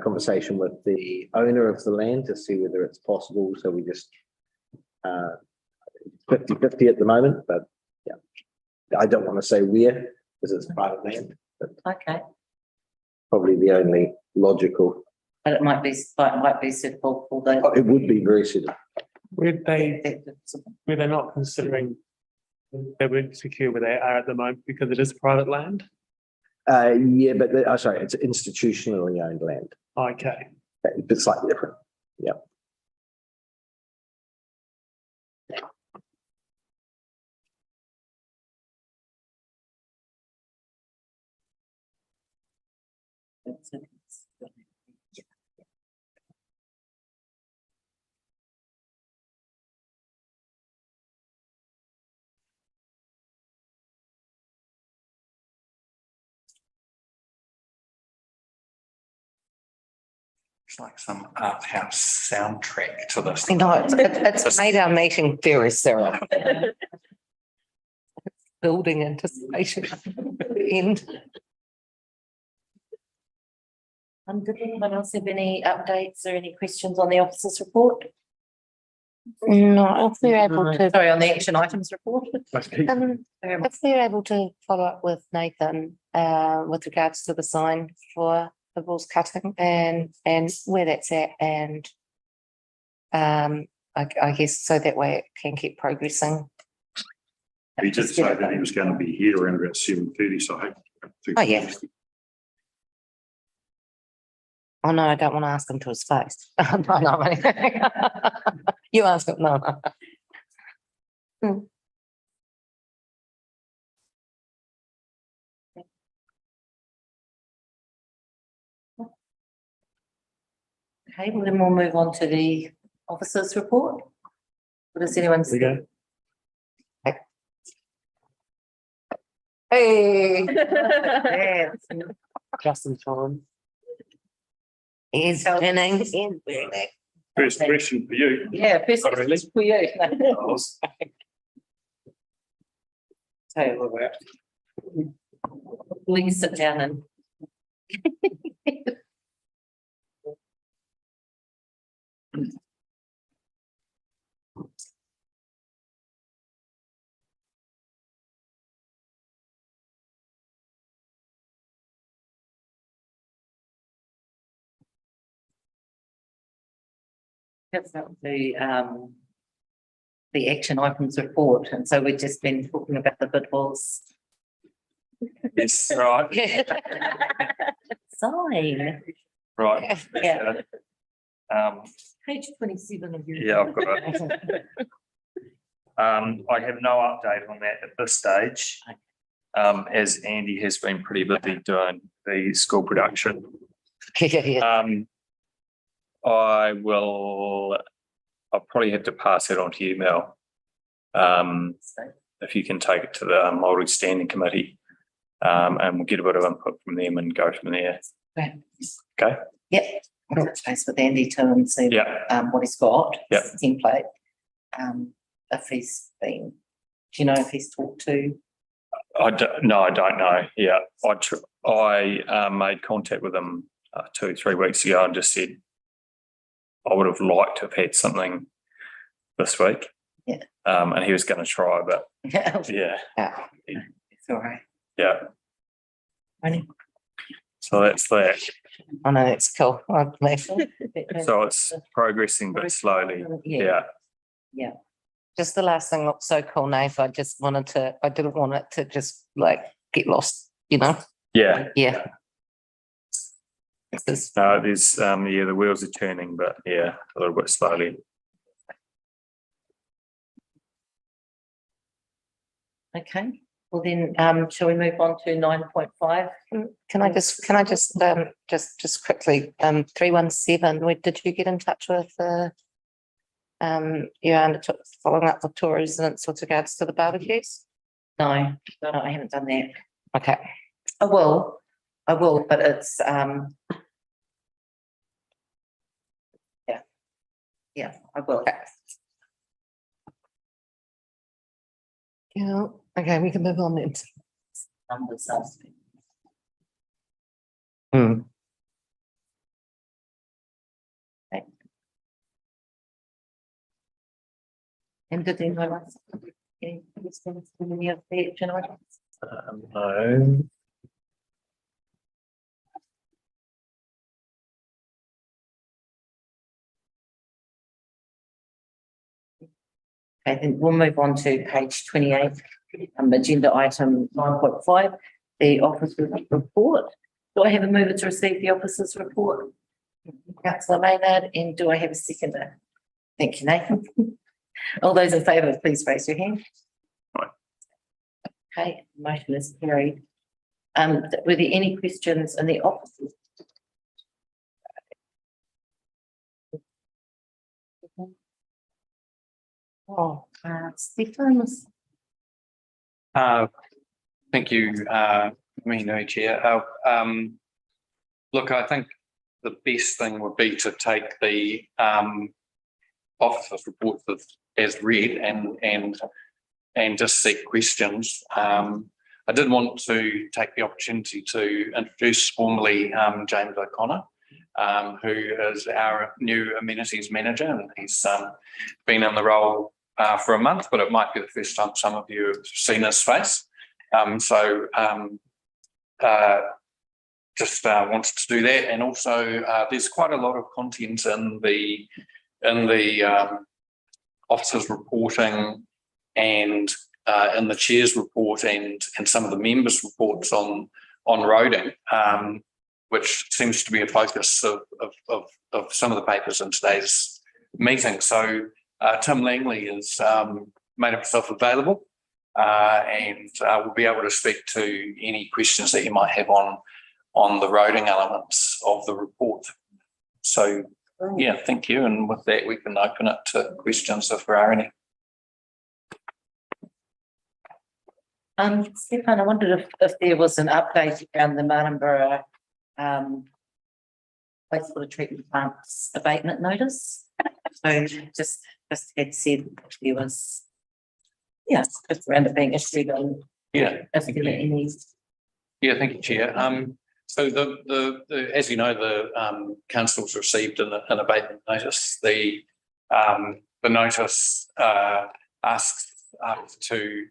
conversation with the owner of the land to see whether it's possible. So we just 50-50 at the moment, but yeah, I don't want to say where because it's private land, but Okay, probably the only logical. but it might be suitable for the. It would be very suitable. Were they not considering, they weren't secure where they are at the moment because it is private land? Yeah, but sorry, it's institutionally owned land. Okay. It's slightly different. Yeah. It's like some art house soundtrack to this. You know, it's made our meeting very serious. Building anticipation at the end. Did anyone else have any updates or any questions on the officers' report? No, if we're able to, Sorry, on the action items report? if we're able to follow up with Nathan, with regards to the sign for the Bulls cutting and where that's at and I guess so that way it can keep progressing. He did say that he was going to be here around about 7:30, so I hope. Oh, yeah. Oh, no, I don't want to ask him to his face. No, no, you ask him, no. Okay, well then we'll move on to the officers' report. What does anyone There you say? go. Hey. Yeah. Just in time. He's winning, he's winning. First question for you. Yeah, first Oh, really? for you. Tell you what, please sit down and. That's not the action items report, and so we've just been talking about the bid walls. Yes, right, Sign, right. Yeah. Page page 27 of your. yeah, I've got it. I have no update on that at this stage. As Andy has been pretty busy doing the school production. I'll probably have to pass it on to you, Mel. If you can take it to the Māori Standing Committee, and we'll get a bit of input from them and go from there. Right. Okay. Yep, I'll touch base with Andy too and see Yeah. what he's got. Yep. Template. If he's been, do you know if he's talked to? No, I don't know. Yeah, I made contact with him 2-3 weeks ago and just said I would have liked to have had something this week. Yeah. And he was going to try, but Yeah, yeah, it's all right. yeah. Only- So that's that. I know, it's cool. So it's progressing but slowly. Yeah, Yeah. Just the last thing looked so cool, Nate. I didn't want it to just like get lost, you know? Yeah. Yeah. It's No, there's the wheels are turning, but yeah, a little bit slowly. okay. Well then, shall we move on to 9.5? Can I just just quickly, 317, did you get in touch with you undertook following up with tour residents with regards to the barbecues? No, I haven't done that. Okay. I will, but it's, yeah, I will. Yeah, okay, we can move on then. Numbers. Hmm. And did anyone else? Any questions from any of the action items? No. Okay, then we'll move on to page 28, agenda item 9.5, the officers' report. Do I have a mover to receive the officers' report? Councillor Maynard, and do I have a seconder? Thank you, Nathan. All those in favour, please raise your hand. Right. Okay, motion is carried. Were there any questions in the offices? Oh, Stephen. Thank you, no Chair. Look, I think the best thing would be to take the officer's report as read and just seek questions. I did want to take the opportunity to introduce formally James O'Connor who is our new amenities manager, and he's been in the role for a month, but it might be the first time some of you have seen his face. Just wanted to do that, and also there's quite a lot of content in the officers reporting and in the chair's report and some of the members' reports on roading, which seems to be a focus of some of the papers in today's meeting. So Tim Langley has made himself available and will be able to speak to any questions that you might have on the roading elements of the report. So yeah, thank you. And with that, we can open it to questions if there are any. Stefan, I wondered if there was an update around the Martinborough wastewater treatment plant's abatement notice. So just had said there was, just around it being issued on. Yeah. If there were any. Yeah, thank you, Chair. So the as you know, the council's received an abatement notice. The notice asks us to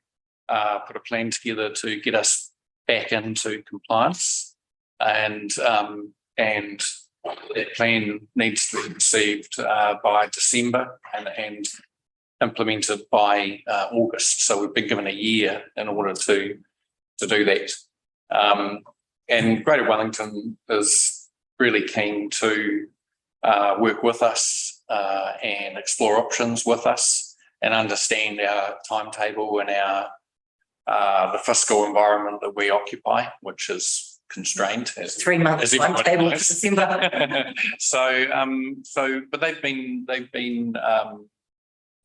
put a plan together to get us back into compliance, and that plan needs to be received by December and implemented by August. So we've been given a year in order to do that. And Greater Wellington is really keen to work with us and explore options with us and understand our timetable and the fiscal environment that we occupy, which is constrained. 3 months timetable for December. But they've been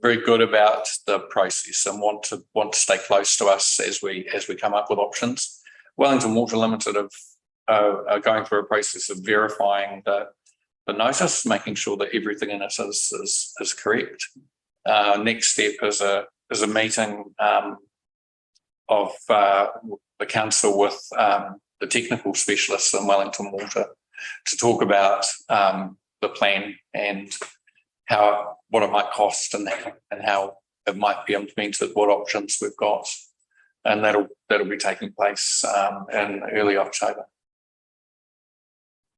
very good about the process and want to stay close to us as we come up with options. Wellington Water Limited are going through a process of verifying the notice, making sure that everything in it is correct. Next step is a meeting of the council with the technical specialists in Wellington Water to talk about the plan and what it might cost and how it might be implemented, what options we've got. And that'll be taking place in early October.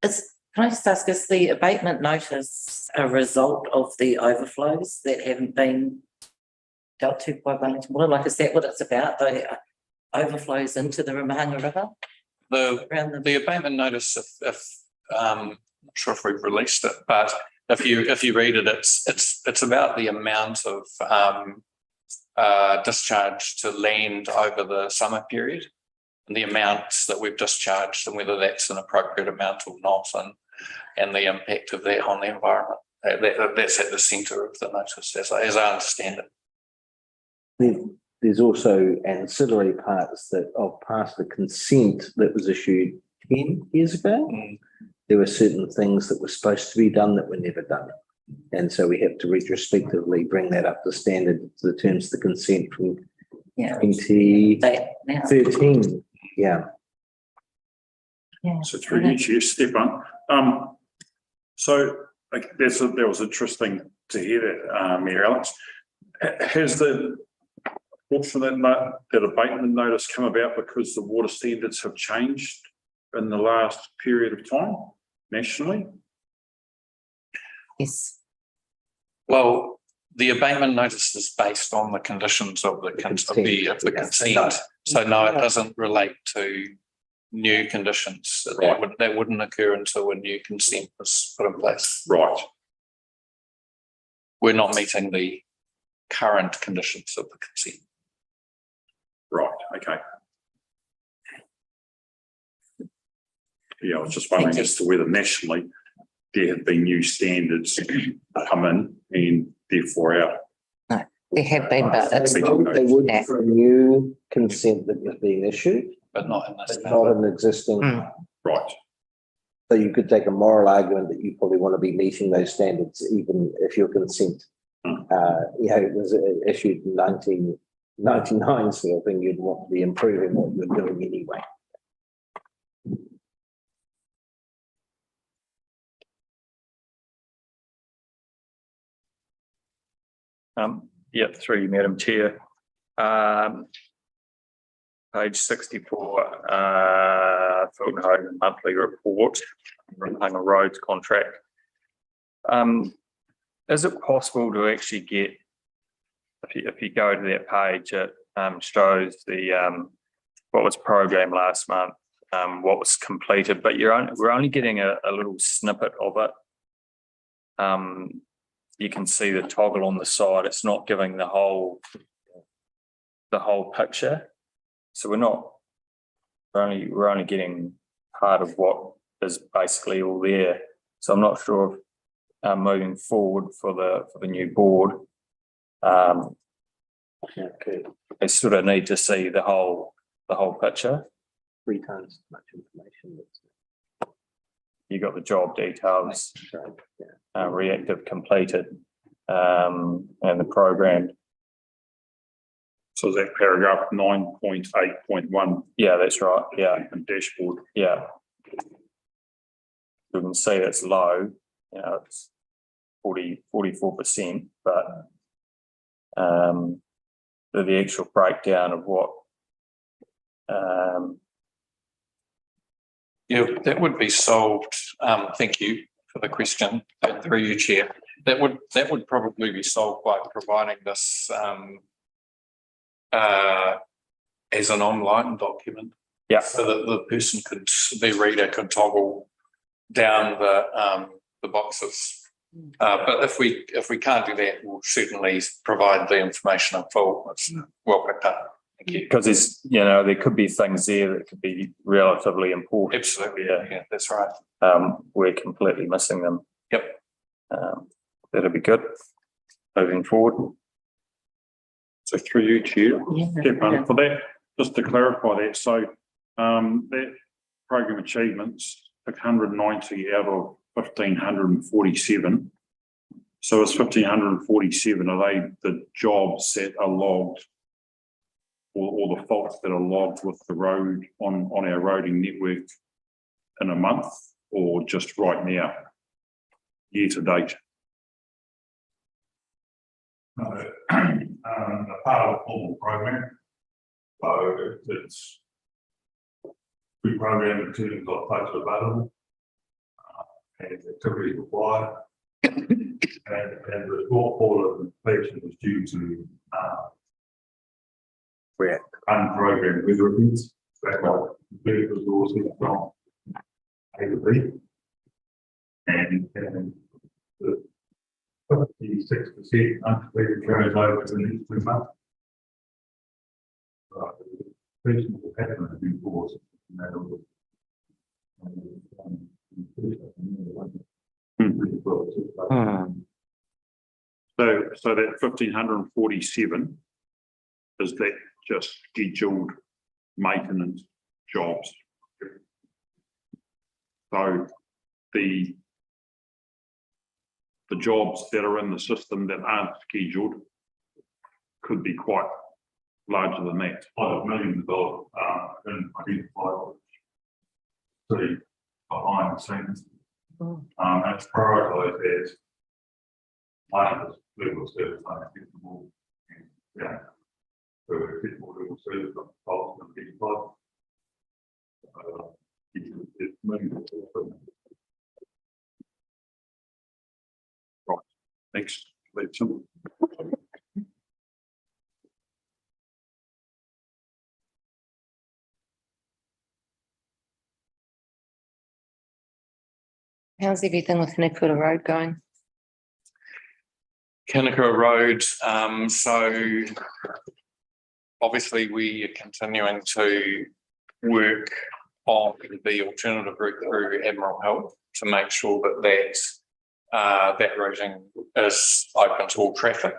Can I just ask, is the abatement notice a result of the overflows that haven't been dealt to by Wellington Water? Like, is that what it's about? The overflows into the Ramahanga River? The abatement notice, I'm not sure if we've released it, but if you read it, it's about the amount of discharge to land over the summer period and the amounts that we've discharged and whether that's an appropriate amount or not, and the impact of that on the environment. That's at the centre of the notice, as I understand it. There's also ancillary parts of past the consent that was issued 10 years ago. There were certain things that were supposed to be done that were never done. And so we have to retrospectively bring that up to standard to the terms of the consent from 2013. Yeah. So through you, Chair, Stefan. So that was interesting to hear that, Mayor Alex. Has the portion of that abatement notice come about because the water standards have changed in the last period of time nationally? Yes. Well, the abatement notice is based on the conditions of the consent. So no, it doesn't relate to new conditions. Right. That wouldn't occur until a new consent was put in place. Right. We're not meeting the current conditions of the consent. Right. Okay. Yeah, I was just wondering as to whether nationally there have been new standards come in and therefore out. No, there have been, but it's They would for a new consent that was being issued, But not in this. not an existing. Right. So you could take a moral argument that you probably want to be meeting those standards, even if your consent, it was issued in 1999 sort of thing. You'd want to be improving what you're doing anyway. Yeah, through you, Madam Chair. Page 64, Fulton Hogan monthly report, Running a roads contract. Is it possible to actually get, if you go to that page, it shows the what was programmed last month, what was completed, but we're only getting a little snippet of it. You can see the toggle on the side. It's not giving the whole picture. So we're only getting part of what is basically all there. So I'm not sure if moving forward for the new board, they sort of need to see the whole picture. 3 times as much information. You got the job details, Yeah. reactive completed, and the program. So is that paragraph 9.8.1? Yeah, that's right. Yeah, And dashboard. yeah. You can see it's low. You know, it's 44%, but the actual breakdown of what. Yeah, that would be solved. Thank you for the question through you, Chair. That would probably be solved by providing this as an online document. Yeah. So that the reader could toggle down the boxes. But if we can't do that, we'll certainly provide the information in full. It's well picked up. Thank you. Because there could be things there that could be relatively important. Absolutely, yeah, that's right. We're completely missing them. Yep. That'll be good moving forward. So through you, Chair, for that, just to clarify that, so that program achievements, 190 out of 1,547. So it's 1,547. Are they the jobs that are logged, or the faults that are logged with the road on our roading network in a month, or just right now, year to date? A part of the formal program. So it's pre-programmed activities like folks available and activities required. and the shortfall of inflation was due to unprogrammed weather events. That like completed resources from A to B. And the 56% uncompleted carries over to the next 2 months. Reasonable pattern of due course. So that 1,547, is that just scheduled maintenance jobs? So the jobs that are in the system that aren't scheduled could be quite larger than that. Millions of identified see behind the scenes. And it's prioritised as latest level of service unacceptable. Yeah. So acceptable level of service of faults and identified. It's millions of Right. Thanks. That's simple. How's everything with Nikura Road going? Kinnikura Road, so obviously we are continuing to work on the alternative route through Admiral Hill to make sure that routing is open to all traffic.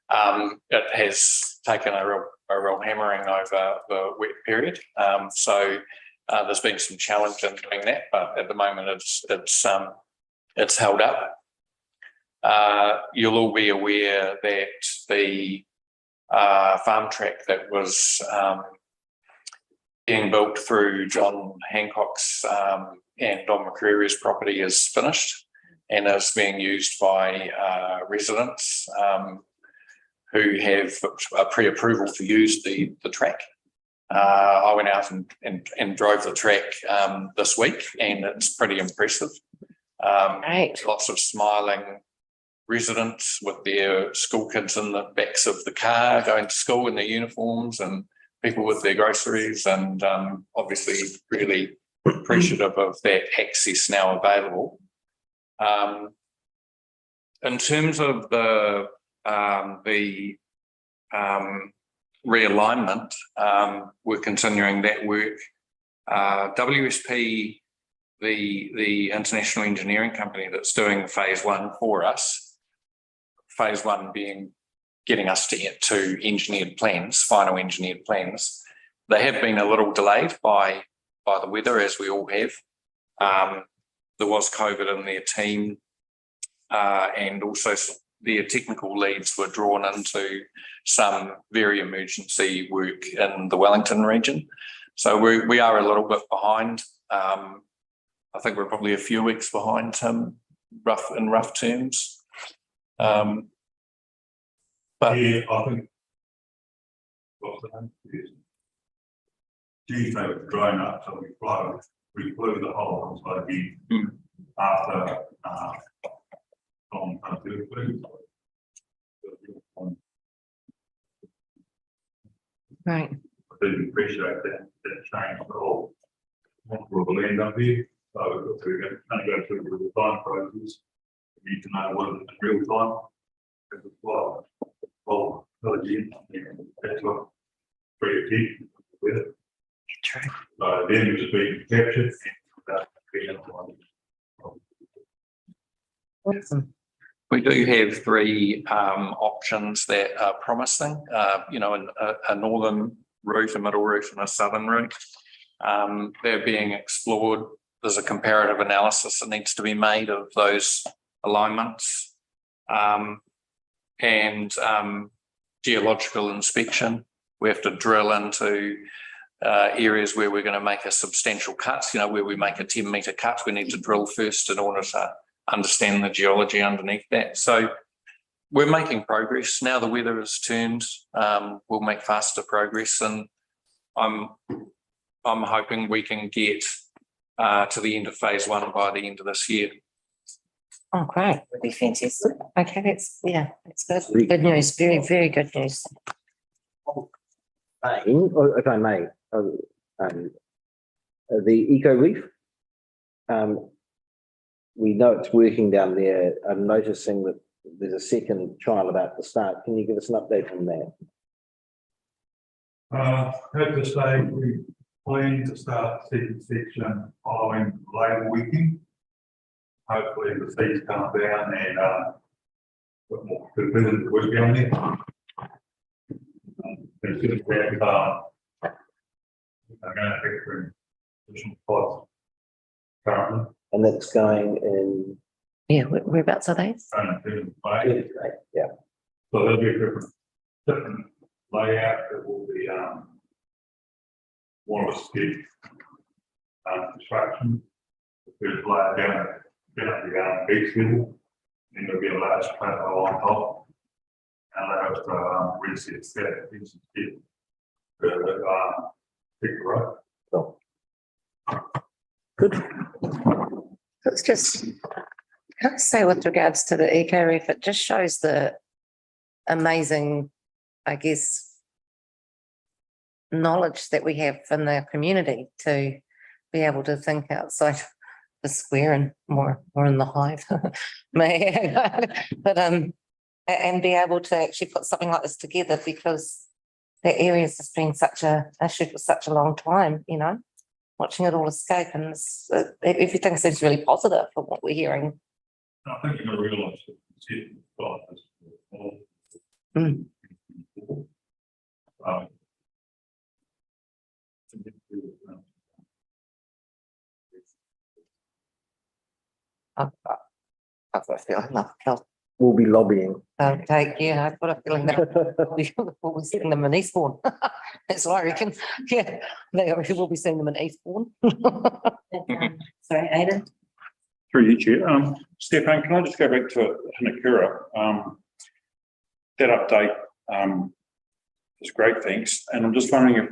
It has taken a real hammering over the wet period, so there's been some challenge in doing that, but at the moment it's held up. You'll all be aware that the farm track that was being built through John Hancock's and Don McCreary's property is finished and is being used by residents. who have a pre-approval to use the track. I went out and drove the track this week, and it's pretty impressive. Right. Lots of smiling residents with their school kids in the backs of the car going to school in their uniforms, and people with their groceries, and obviously really appreciative of that access now available. In terms of the realignment, we're continuing that work. WSP, the international engineering company that's doing phase one for us, phase one being getting us to engineered plans, final engineered plans. They have been a little delayed by the weather, as we all have. There was COVID in their team, and also their technical leads were drawn into some very emergency work in the Wellington region. So we are a little bit behind. I think we're probably a few weeks behind, in rough terms. But yeah, I think. What's the name? Tuesday was drying up, so we flew the whole, so we after Right. I do appreciate that change at all. We'll end up here, so if we're going to go through the design process, we need to know what is real time. Because well, again, that's what creativity with it. True. So then it was being captured and being Awesome. we do have three options that are promising, a northern route, a middle route, and a southern route. They're being explored. There's a comparative analysis that needs to be made of those alignments, and geological inspection. We have to drill into areas where we're going to make a substantial cut, where we make a 10-metre cut. We need to drill first in order to understand the geology underneath that. So we're making progress. Now the weather has turned, we'll make faster progress, and I'm hoping we can get to the end of phase one by the end of this year. Oh, great. Would be fantastic. Okay, that's good. Good news. Very, very good news. If I may, the Eco Reef, we know it's working down there. I'm noticing that there's a second trial about to start. Can you give us an update on that? At this stage, we plan to start the second section following Labour weekend. Hopefully the seas come down and put more good business to work down there. There's just I'm going to pick for additional spots currently. And that's going in. Yeah, whereabouts are they? Yeah. So there'll be a different layout. It will be more of a steep construction. There's laid down the beach level, and there'll be a large plateau on top. And I have to reset that piece of steel to pick the road. So. Good. It's just, can I say with regards to the Eco Reef, it just shows the amazing, I guess, knowledge that we have in the community to be able to think outside the square and more in the hive. But and be able to actually put something like this together, because the area's just been such a issue for such a long time, watching it all escape, and everything seems really positive from what we're hearing. I think you're going to realise I've got a feeling We'll be lobbying. I've got a feeling that we'll be seeing them in Eastbourne. That's what I reckon. Yeah, we'll be seeing them in Eastbourne. Sorry, Aidan. Through you, Chair. Stefan, can I just go back to Hinakura? That update It's great, thanks. And I'm just wondering if,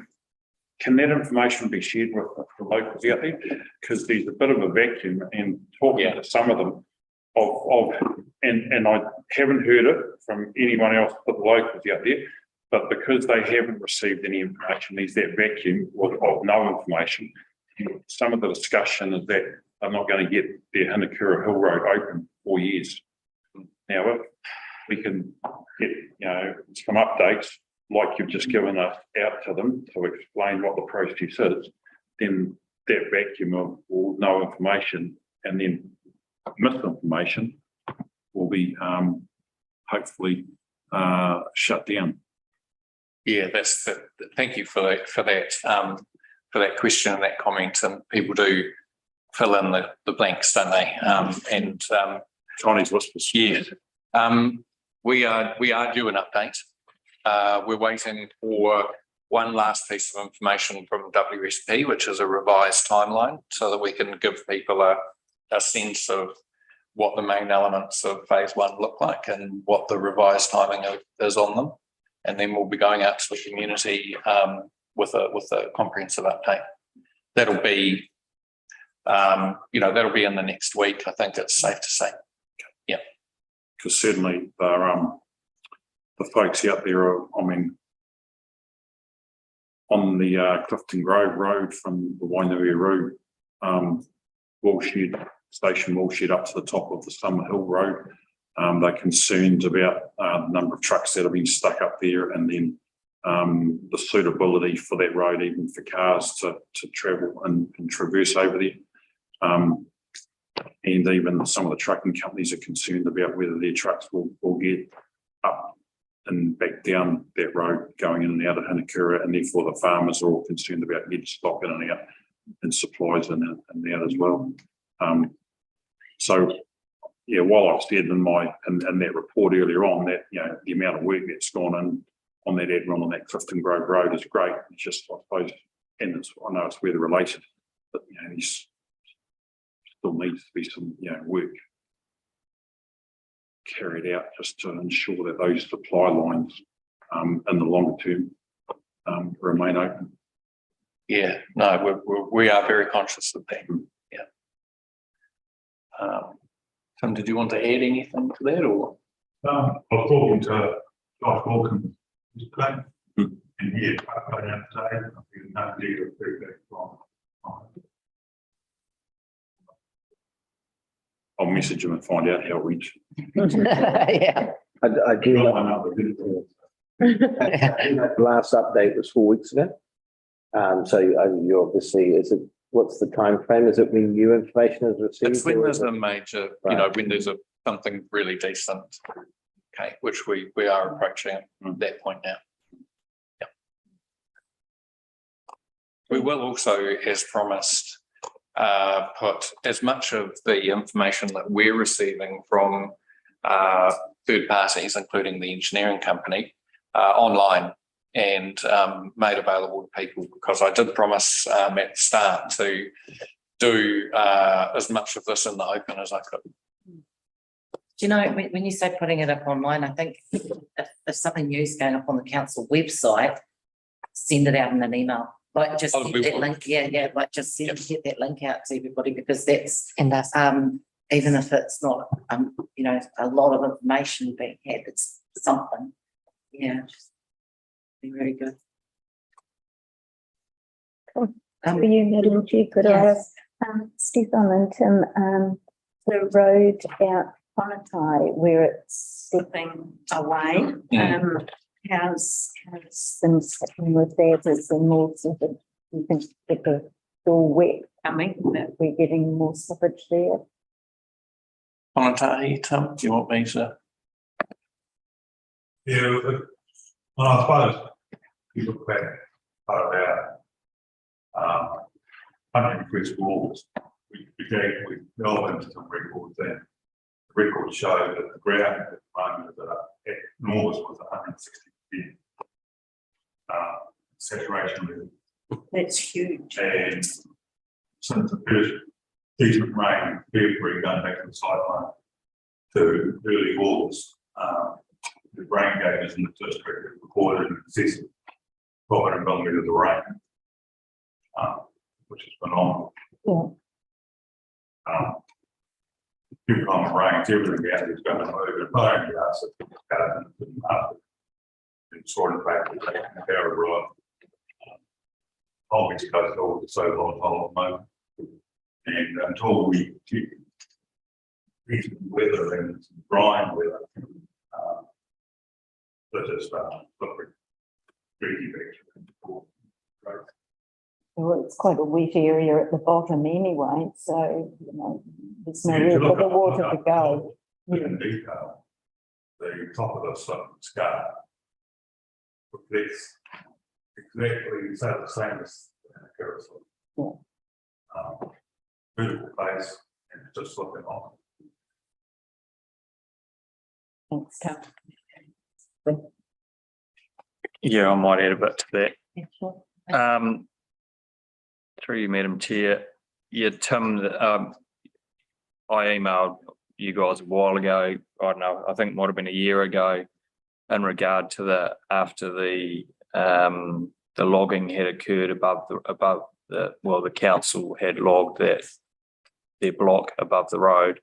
can that information be shared with the locals out there? Because there's a bit of a vacuum, and talking to some of them and I haven't heard it from anyone else but the locals out there, but because they haven't received any information, there's that vacuum of no information. Some of the discussion is that they're not going to get their Hinakura Hill Road open for years. Now, if we can get, some updates like you've just given us out to them to explain what the process is, then that vacuum of no information and then misinformation will be hopefully shut down. Yeah, thank you for that question and that comment. And people do fill in the blanks, don't they? Chinese whispers. Yeah. We are due an update. We're waiting for one last piece of information from WSP, which is a revised timeline, so that we can give people a sense of what the main elements of phase one look like and what the revised timing is on them. And then we'll be going out to the community with a comprehensive update. That'll be, that'll be in the next week. I think it's safe to say. Yeah. Because certainly the folks out there are, on the Clifton Grove Road from the Wainui station Woolshed up to the top of the Summer Hill Road. They're concerned about the number of trucks that have been stuck up there, and then the suitability for that road, even for cars to travel and traverse over there. And even some of the trucking companies are concerned about whether their trucks will get up and back down that road going in and out of Hinakura, and therefore the farmers are all concerned about getting stock in and out and supplies in and out as well. So yeah, while I've said in that report earlier on that the amount of work that's gone in on that Admiral and that Clifton Grove Road is great. It's just, I suppose, and I know it's weather related, but there's still needs to be some work carried out just to ensure that those supply lines in the longer term remain open. Yeah, no, we are very conscious of that. Yeah. Tim, did you want to add anything to that, or? I was talking to Josh Wilkins today, and he had put out today. I think no negative feedback from. I'll message him and find out how we. Yeah. I do. Last update was 4 weeks ago. So you obviously, what's the time frame? Is it when new information is received? It's when there's a major, when there's something really decent, okay, which we are approaching at that point now. Yeah. We will also, as promised, put as much of the information that we're receiving from third parties, including the engineering company, online and made available to people, because I did promise at the start to do as much of this in the open as I could. Do you know, when you say putting it up online, I think if something new is going up on the council website, send it out in an email. Like just get that link, like just get that link out to everybody, because that's, And that's even if it's not, a lot of information being had, it's something. Yeah, just be very good. For you, Madam Chair, could I ask Stefan and Tim, the road out Ponatai where it's slipping away, how's things happening with that? Is there more slippage? You think that the all wet coming, that we're getting more slippage there? Ponatai, Tim, do you want me to? Yeah, well, I suppose if you look back about 101st of August, we delved into some records then. The records show that the ground at the moment in August was 160% saturation level. That's huge. And since the first decent rain in February, going back to the cyclone to early August, the rain gauges in the district have recorded in excess of 1200 millimetres of rain. Which is phenomenal. Yeah. Every time it rains, everything out is going to move. It's not only us, it's sort of back to the power of right. Whole East Coast all is so volatile at the moment. And until we keep decent weather and dry weather, let's just look for pretty big. Well, it's quite a wet area at the bottom anyway, so, you know, there's nowhere for the water to go. In detail, the top of the scar reflects exactly the same as the carousel. Yeah. Beautiful place, and it's just looking on. Thanks, Cal. Yeah, I might add a bit to that. Yeah, sure. Through you, Madam Chair. Yeah, Tim, I emailed you guys a while ago. I don't know, I think it might have been a year ago, in regard to after the logging had occurred above the council had logged their block above the road.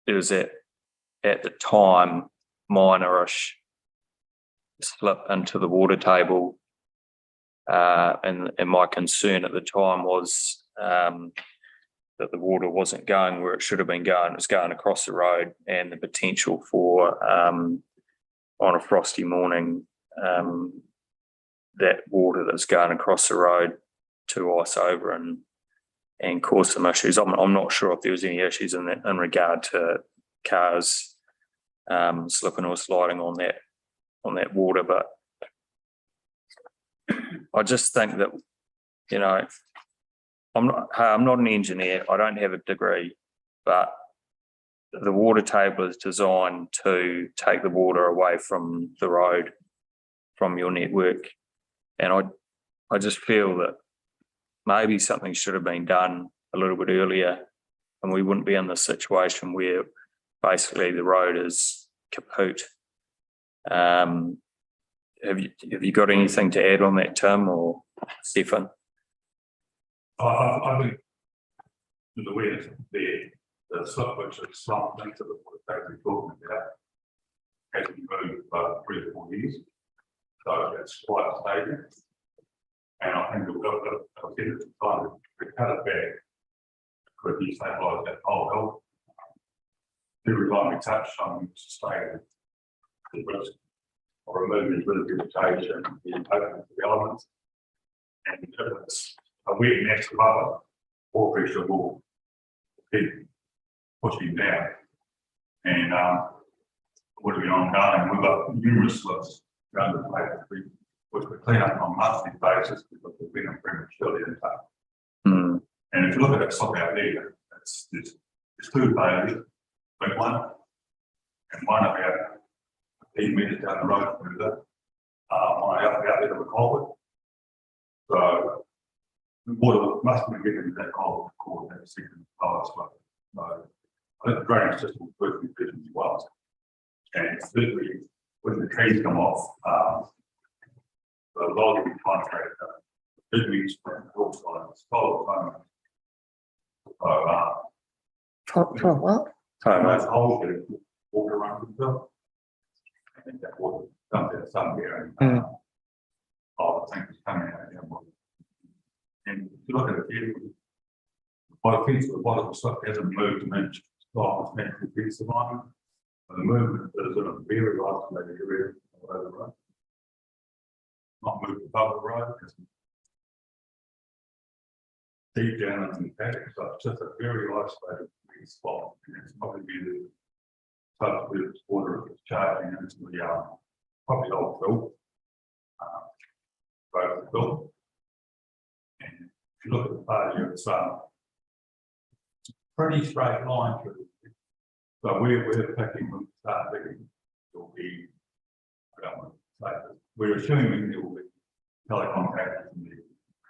It was at the time minorish slip into the water table. And my concern at the time was that the water wasn't going where it should have been going. It was going across the road, and the potential for on a frosty morning that water that's going across the road to ice over and cause some issues. I'm not sure if there was any issues in regard to cars slipping or sliding on that water, but I just think that, you know, I'm not an engineer. I don't have a degree, but the water table is designed to take the water away from the road, from your network. And I just feel that maybe something should have been done a little bit earlier, and we wouldn't be in this situation where basically the road is kaput. Have you got anything to add on that, Tim or Stefan? I think the awareness there, the slip which is slumped into the water table we're talking about hasn't moved for 3 or 4 years. So it's quite stable. And I think I'll get it to time to cut it back, could be stabilised that whole health. Every time we touch something sustainable, the risk of removing vegetation, the opening of the elements, and if it's a wet nest above it, or pressure will keep pushing down. And would have been ongoing. We've got numerous slips around the place which we clean up on a monthly basis because we've been prematurely in touch. And if you look at that slip out there, it's 2 failures, big one, and one about 10 metres down the road further, on out there of the culvert. So the water must be getting to that culvert to cause that second lowest one. So I think the drainage system is working efficiently well. And certainly when the trees come off, the logging contractor, big weeks from the hillside, solid time. So For what? those holes that water runs themselves. And that water comes out somewhere and all the things coming out there. And if you look at it here, by the bottom of the stuff hasn't moved an inch. It's meant to be surviving. The movement is in a very isolated area over the road. Not moved above the road because deep down in the paddock, so it's just a very isolated spot. And it's probably be the substitute water that's charging into the probably old fill. Both the fill. And if you look at the failure, it's pretty straight line through. So we're picking when we start digging, it'll be, I don't want to say this, we're assuming there will be telecontactors and they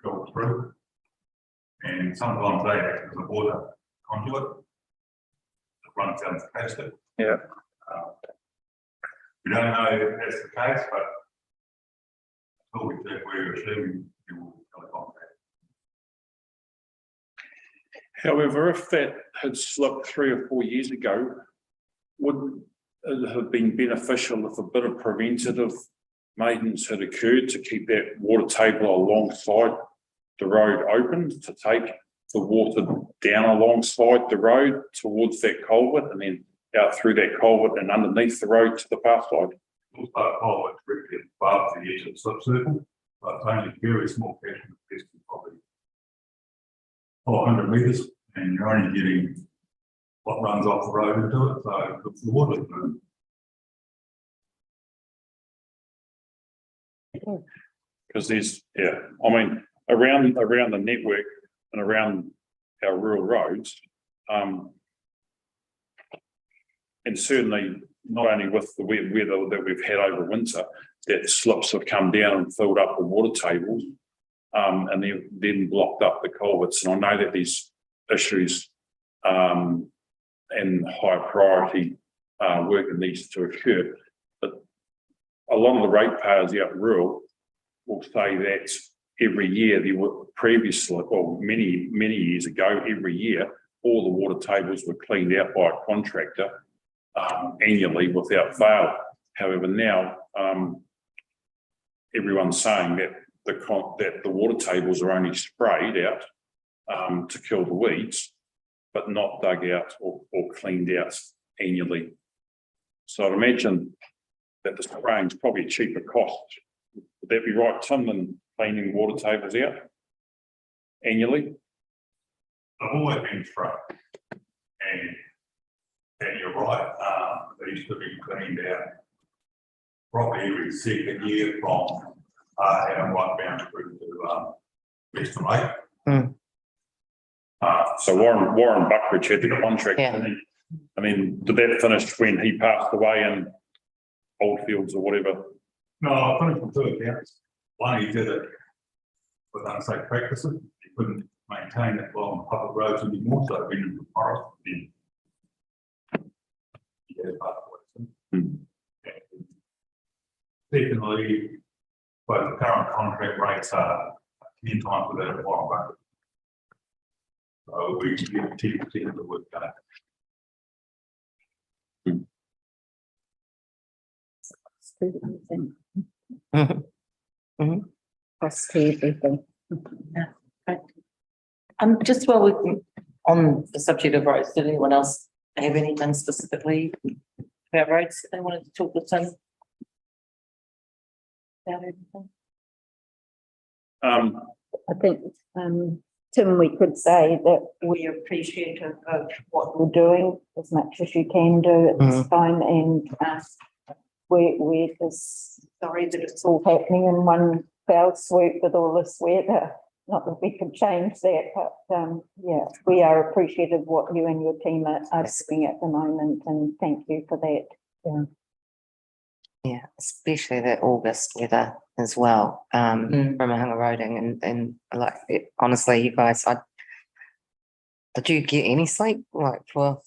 go through. And sometimes they act as a water conduit that runs down the plastic. Yeah. We don't know if that's the case, but until we do, we're assuming you will contact. However, if that had slipped 3 or 4 years ago, would it have been beneficial if a bit of preventative maintenance had occurred to keep that water table alongside the road open, to take the water down alongside the road towards that culvert and then out through that culvert and underneath the road to the path side? It's directly above the edge of the slip circle, but it's only a very small catchment of probably 400 metres, and you're only getting what runs off the road into it, so the water's moving. Because there's, yeah, I mean, around the network and around our rural roads, and certainly not only with the wet weather that we've had over winter, that slips have come down and filled up the water tables, and then blocked up the culverts. And I know that there's issues and high priority work that needs to occur, but a lot of the ratepayers out rural will say that every year there were previously, or many years ago, every year all the water tables were cleaned out by a contractor annually without fail. However, now everyone's saying that the water tables are only sprayed out to kill the weeds, but not dug out or cleaned out annually. So I'd imagine that the spraying is probably a cheaper cost. Would that be right, Tim, than cleaning water tables out annually? I've always been sprayed, and you're right, they used to be cleaned out probably every second year from and right down through to Western Lake. So Warren Buckridge had the contract. Yeah. I mean, did that finish when he passed away in Oldfields or whatever? No, I finished on 2 accounts. One, he did it with unsafe practices. He couldn't maintain it well on public roads anymore, so it went into the forest. Then he had a pathway. Secondly, both the current contract rates are 10 times of that of Warren Buckridge. So we get 10% of the work done. Cost to everything. Just while we're on the subject of roads, did anyone else have anything specifically about roads that they wanted to talk with Tim about anything? I think, Tim, we could say that we're appreciative of what you're doing as much as you can do at this time, and we're just sorry that it's all happening in one fell swoop with all this weather. Not that we could change that, but yeah, we are appreciative of what you and your team are doing at the moment, and thank you for that. Yeah. Yeah, especially that August weather as well, from Mahanga Roading and like honestly, you guys, did you get any sleep like for,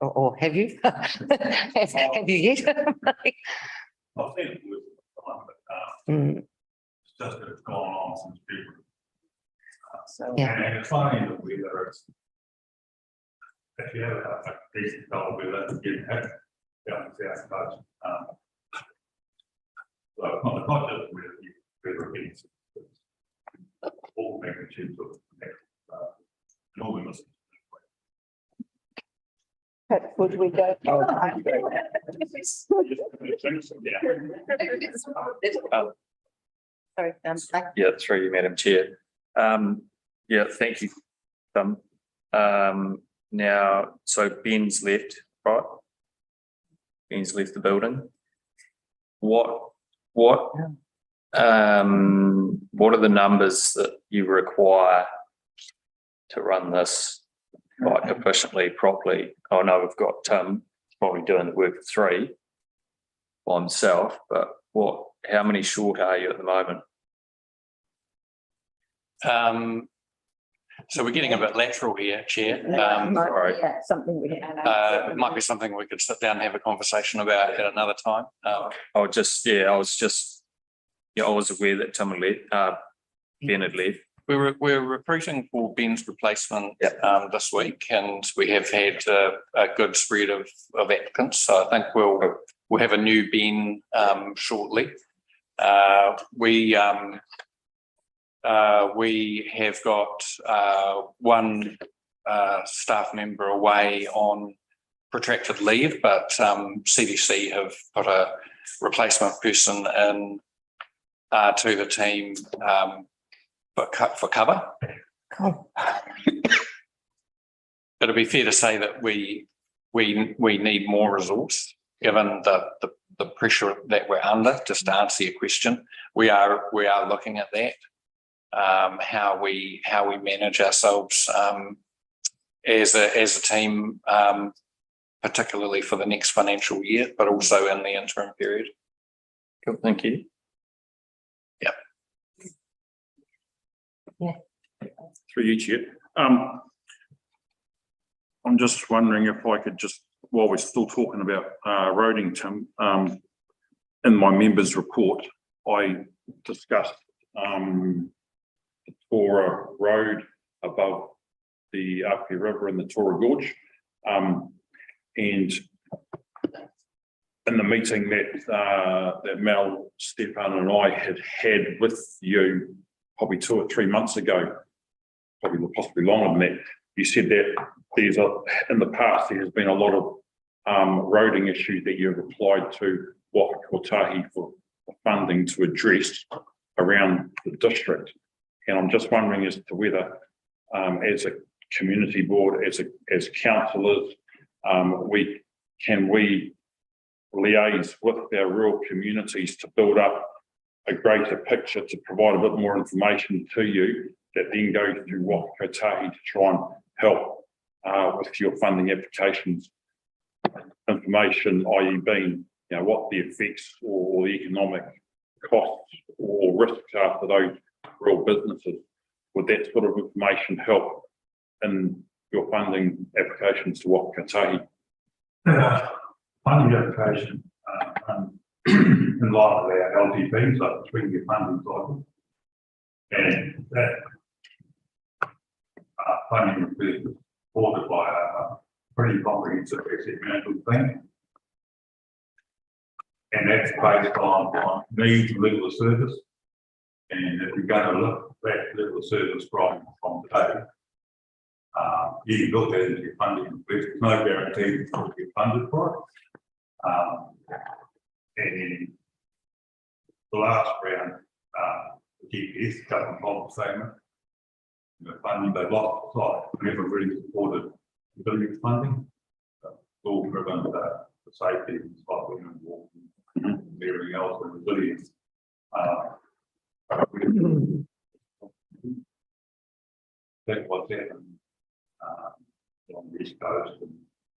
or have you? have you yet? I've seen it with time, but it's just that it's gone on since February. So, Yeah. And it's funny that weather is, if you have a decent cold weather, you get it down the south coast. So it's not just weather events, it's all magnitudes of northern listeners. But would we go? sorry, Yeah, through you, Madam Chair. Yeah, thank you, Tim. Now, so Ben's left, right? Ben's left the building. What are the numbers that you require to run this like efficiently, properly? I know we've got Tim probably doing the work of 3 by himself, but how many short are you at the moment? So we're getting a bit lateral here, Chair. Might be, something we. It might be something we could sit down and have a conversation about at another time. I was aware that Tim had left, Ben had left. We're recruiting for Ben's replacement this week, and we have had a good spread of applicants. So I think we'll have a new Ben shortly. We have got one staff member away on protracted leave, but CDC have put a replacement person in to the team for cover. Cool. It'd be fair to say that we need more resource given the pressure that we're under. Just to answer your question, we are looking at that. How we manage ourselves as a team, particularly for the next financial year, but also in the interim period. Cool, thank you. Yep. Yeah. Through you, Chair. I'm just wondering if I could just, while we're still talking about roading, Tim, in my members' report, I discussed for a road above the Api River in the Tora Gorge. And in the meeting that Mel, Stefan and I had with you probably 2 or 3 months ago, probably possibly longer than that, you said that in the past there has been a lot of roading issues that you've applied to Waka Kotahi for funding to address around the district. And I'm just wondering as to whether, as a community board, as councillors, we liaise with our rural communities to build up a greater picture, to provide a bit more information to you that then goes to Waka Kotahi to try and help with your funding applications. Information, i.e. being, what the effects or the economic costs or risks are for those rural businesses. Would that sort of information help in your funding applications to Waka Kotahi? Funding application in line with our LTP, so the 3-year funding cycle, and that funding is supported by a pretty comprehensive asset management plan, and that's based on needs and level of service. And if we're going to look at that level of service from today, you can look at it as your funding. There's no guarantee that you'll get funded for it. And in the last round, the GPS government policy statement, the funding they lost site never really supported the building funding. It's all driven for safety and cycling and walking and everything else and resilience. That's what's happened on the East Coast and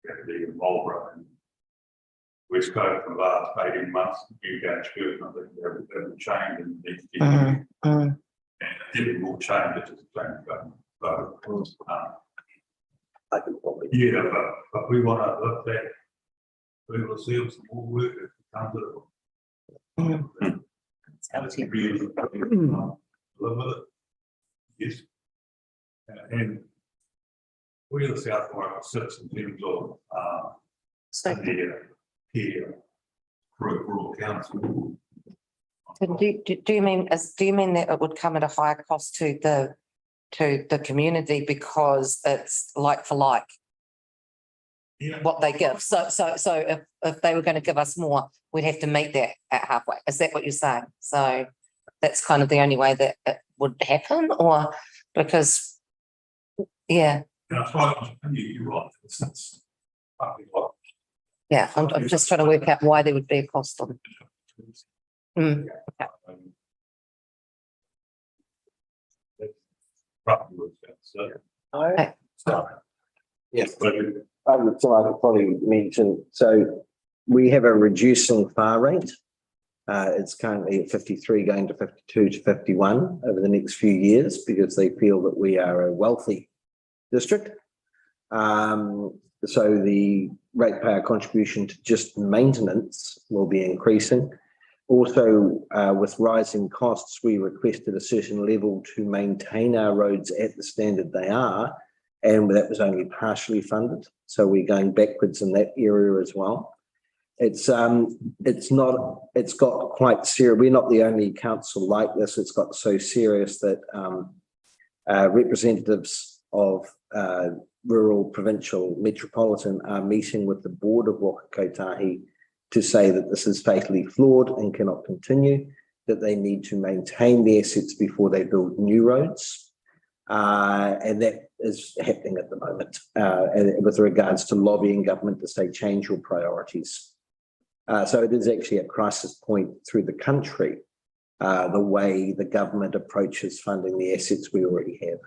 Rugby and Marlborough and West Coast for the last 18 months. You go to school, I think they've changed and needs to get and it will change. It's just a change government. So, but we want to look at we will see some more work if it comes to live with it. Yes. And where the South Warwick sits in terms of here rural council. Do you mean that it would come at a higher cost to the community because it's like for like? Yeah. What they give. So if they were going to give us more, we'd have to meet that at halfway. Is that what you're saying? So that's kind of the only way that it would happen, or because, yeah. You're right. Yeah, I'm just trying to work out why there would be a cost on it. Okay. Okay. Yes. So I could probably mention, so we have a reducing fire rate It's currently at 53, going to 52 to 51 over the next few years because they feel that we are a wealthy district. So the ratepayer contribution to just maintenance will be increasing. Also, with rising costs, we requested a certain level to maintain our roads at the standard they are, and that was only partially funded. So we're going backwards in that area as well. It's got quite serious. We're not the only council like this. It's got so serious that representatives of rural, provincial, metropolitan are meeting with the board of Waka Kotahi to say that this is fatally flawed and cannot continue, that they need to maintain the assets before they build new roads. And that is happening at the moment and with regards to lobbying government to say change your priorities. So it is actually a crisis point through the country, the way the government approaches funding the assets we already have.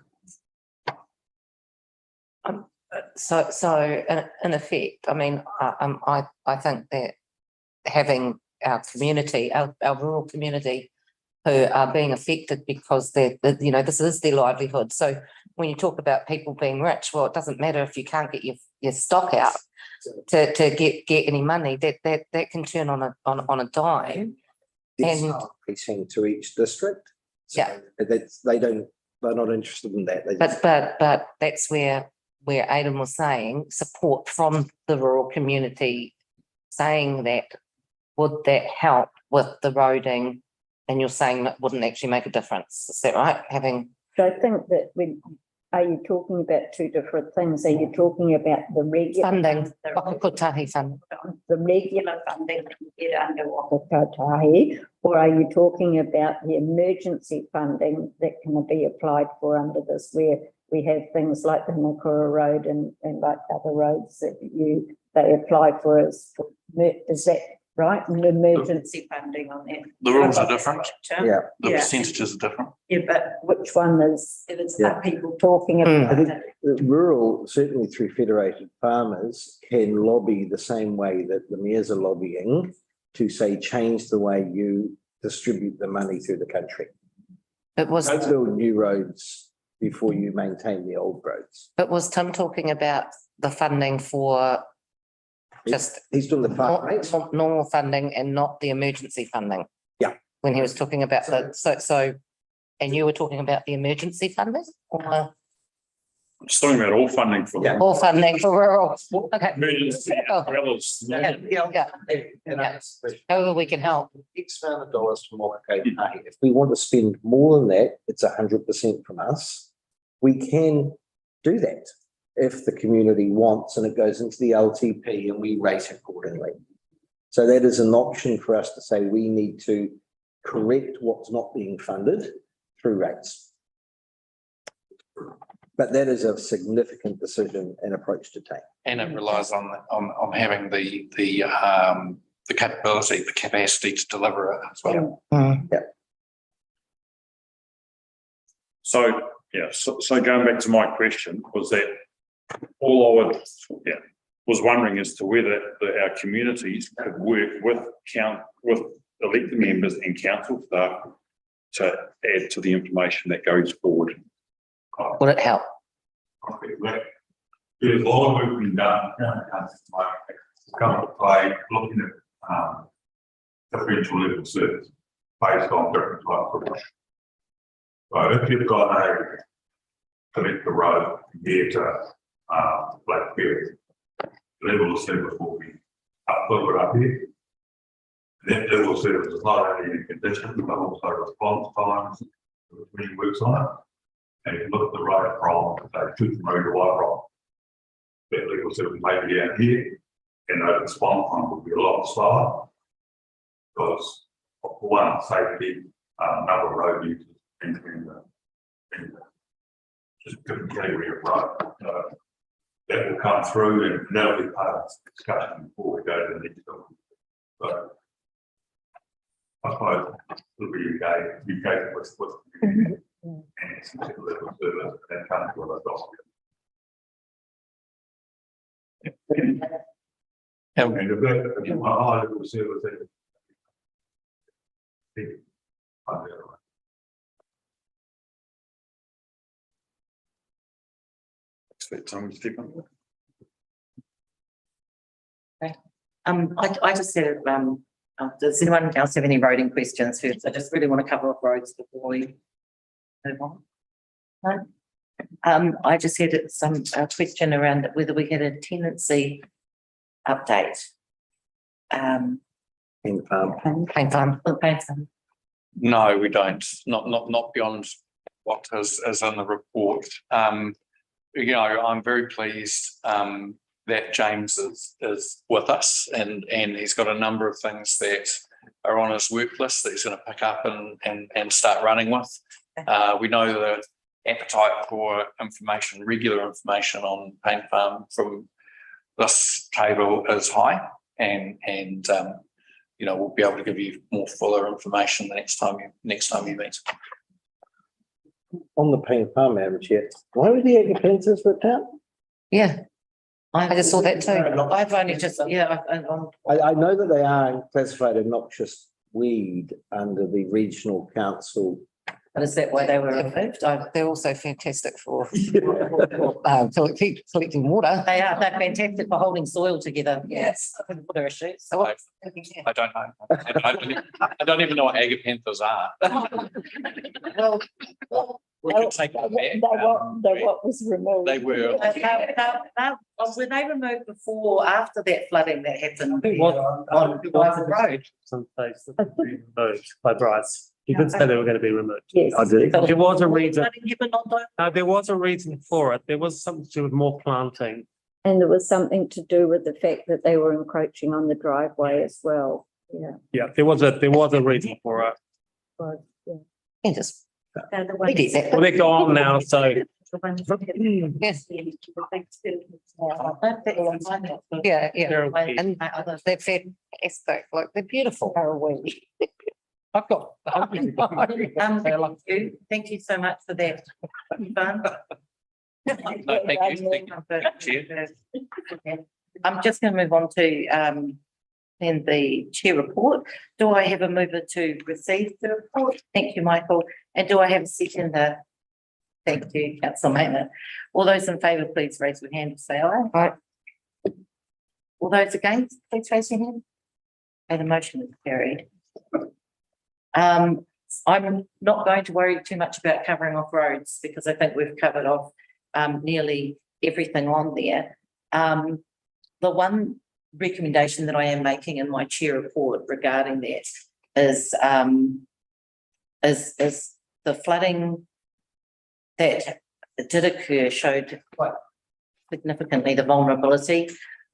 So in effect, I mean, I think that having our community, our rural community, who are being affected because they're, you know, this is their livelihood. So when you talk about people being rich, well, it doesn't matter if you can't get your stock out to get any money. That can turn on a dime. It's And increasing to each district. So yeah, they're not interested in that. They just, but that's where Aidan was saying support from the rural community, saying that would that help with the roading, and you're saying that wouldn't actually make a difference. Is that right? So I think that are you talking about two different things? Are you talking about the regular funding, Waka Kotahi funding, the regular funding that you get under Waka Kotahi, or are you talking about the emergency funding that can be applied for under this, where we have things like the Nakura Road and like other roads that they apply for is that right? And emergency funding on that. The rules are different. yeah. The percentages are different. Yeah, but which one is are people talking about? I think the rural, certainly through federated farmers, can lobby the same way that the mayors are lobbying to say change the way you distribute the money through the country. It was, Don't build new roads before you maintain the old roads. but was Tim talking about the funding for just He's doing the farm rates. normal funding and not the emergency funding? Yeah. When he was talking about and you were talking about the emergency funding or Just talking about all funding for. Yeah. all funding for rural? Okay. Emergency umbrellas. Yeah. However we can help. X amount of dollars from Waka Kotahi. If we want to spend more than that, it's 100% from us. We can do that if the community wants, and it goes into the LTP and we rate accordingly. So that is an option for us to say we need to correct what's not being funded through rates. But that is a significant decision and approach to take. And it relies on having the capability, the capacity to deliver it as well. So, yeah, so going back to my question was that all I was wondering as to whether our communities could work with elected members and council staff to add to the information that goes forward. Would it help? There's a lot of work being done. Come to play, looking at differential level service based on different types of work. So if you've got a connector road here to Blackberry, level of service will be up a little bit up here. That level of service is not only in conditions, but also response times when he works on it. And if you look at the road from, say, Tooth Road to White Rock, that level of service may be down here, and the response time will be a lot slower because for one, safety, number of road users, and just different category of road. That will come through, and that'll be part of the discussion before we go to the next one. So I suppose it'll be engaged with the community and some level of service and come to a document. And if that high level of service I just said, does anyone else have any roading questions first? I just really want to cover off roads before we move on. No? I just had some question around whether we had a tenancy update. In farm. Paint farm. No, we don't. Not beyond what is in the report. You know, I'm very pleased that James is with us and he's got a number of things that are on his work list that he's going to pick up and start running with. We know the appetite for information, regular information on Paint Farm from this table is high, and you know, we'll be able to give you more fuller information the next time you meet. On the Paint Farm, Madam Chair, why were the Abatement ripped out? Yeah, I just saw that too. I've only just, yeah. I know that they are classified a noxious weed under the regional council. But is that why they were removed? They're also fantastic for collecting water. They're fantastic for holding soil together. Yes. Water issues. So I don't know. I don't even know what agapanthus are. well, We could take that back. What was removed. They were. were they removed before or after that flooding that happened It was on Bryson Road? some place that would be removed by Bryce. He did say they were going to be removed. Yes. I did. There was a reason. Flooding happened on those? No, there was a reason for it. There was something to do with more planting. And there was something to do with the fact that they were encroaching on the driveway as well. Yeah. Yeah, there was a reason for it. But, yeah. Yeah, just, we did that. Well, they're gone now, so Yes, yeah, yeah. And they're fantastic, like they're beautiful. I've got. Thank you so much for that. Fun. No, thank you. I'm just going to move on to then the chair report. Do I have a mover to receive the report? Thank you, Michael. And do I have a seconder? Thank you, Councillor Maynard. All those in favour, please raise your hand and say aye. Aye. All those against, please raise your hand. And the motion is carried. I'm not going to worry too much about covering off roads because I think we've covered off nearly everything on there. The one recommendation that I am making in my chair report regarding that is the flooding that did occur showed quite significantly the vulnerability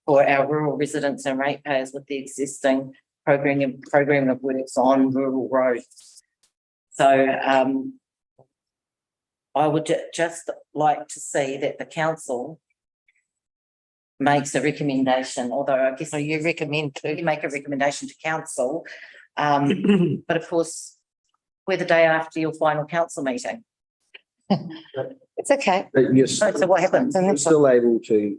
for our rural residents and ratepayers with the existing program of works on rural roads. So I would just like to see that the council makes a recommendation, although I guess You recommend you to, make a recommendation to council. But of course, we're the day after your final council meeting. it's okay. But you're So what happens? you're still able to,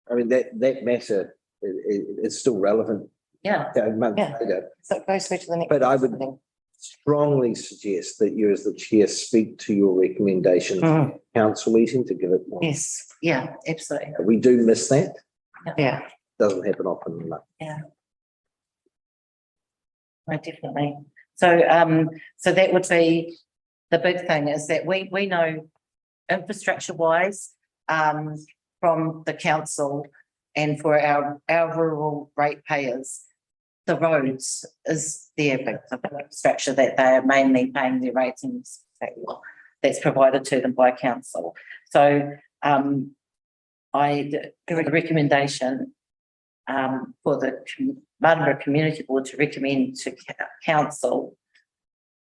I mean, that matter is still relevant. Yeah, A month Yeah. later. So it goes through to the next. But I would meeting. strongly suggest that you as the chair speak to your recommendation to the council meeting to give it more. Yes, yeah, absolutely. We do miss that. yeah. Doesn't happen often enough. Right, definitely. So, so that would be the big thing is that we know infrastructure wise, from the council and for our rural ratepayers, the roads is their big infrastructure that they are mainly paying their rates and that's provided to them by council. So, the recommendation for the Martinborough Community Board to recommend to council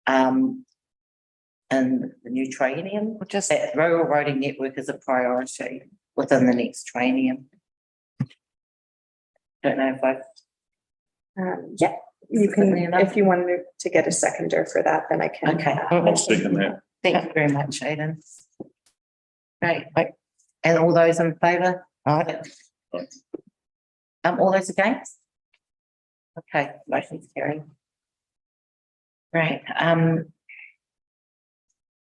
in the new triennium, Just that rural roading network is a priority within the next triennium. Don't know if I've. Yeah, you can, Certainly enough. if you want to get a seconder for that, then I can. Okay. I'll second that. Thank you very much, Aidan. Great. And all those in favour? Aye. All those against? Okay, motion's carried. Right, and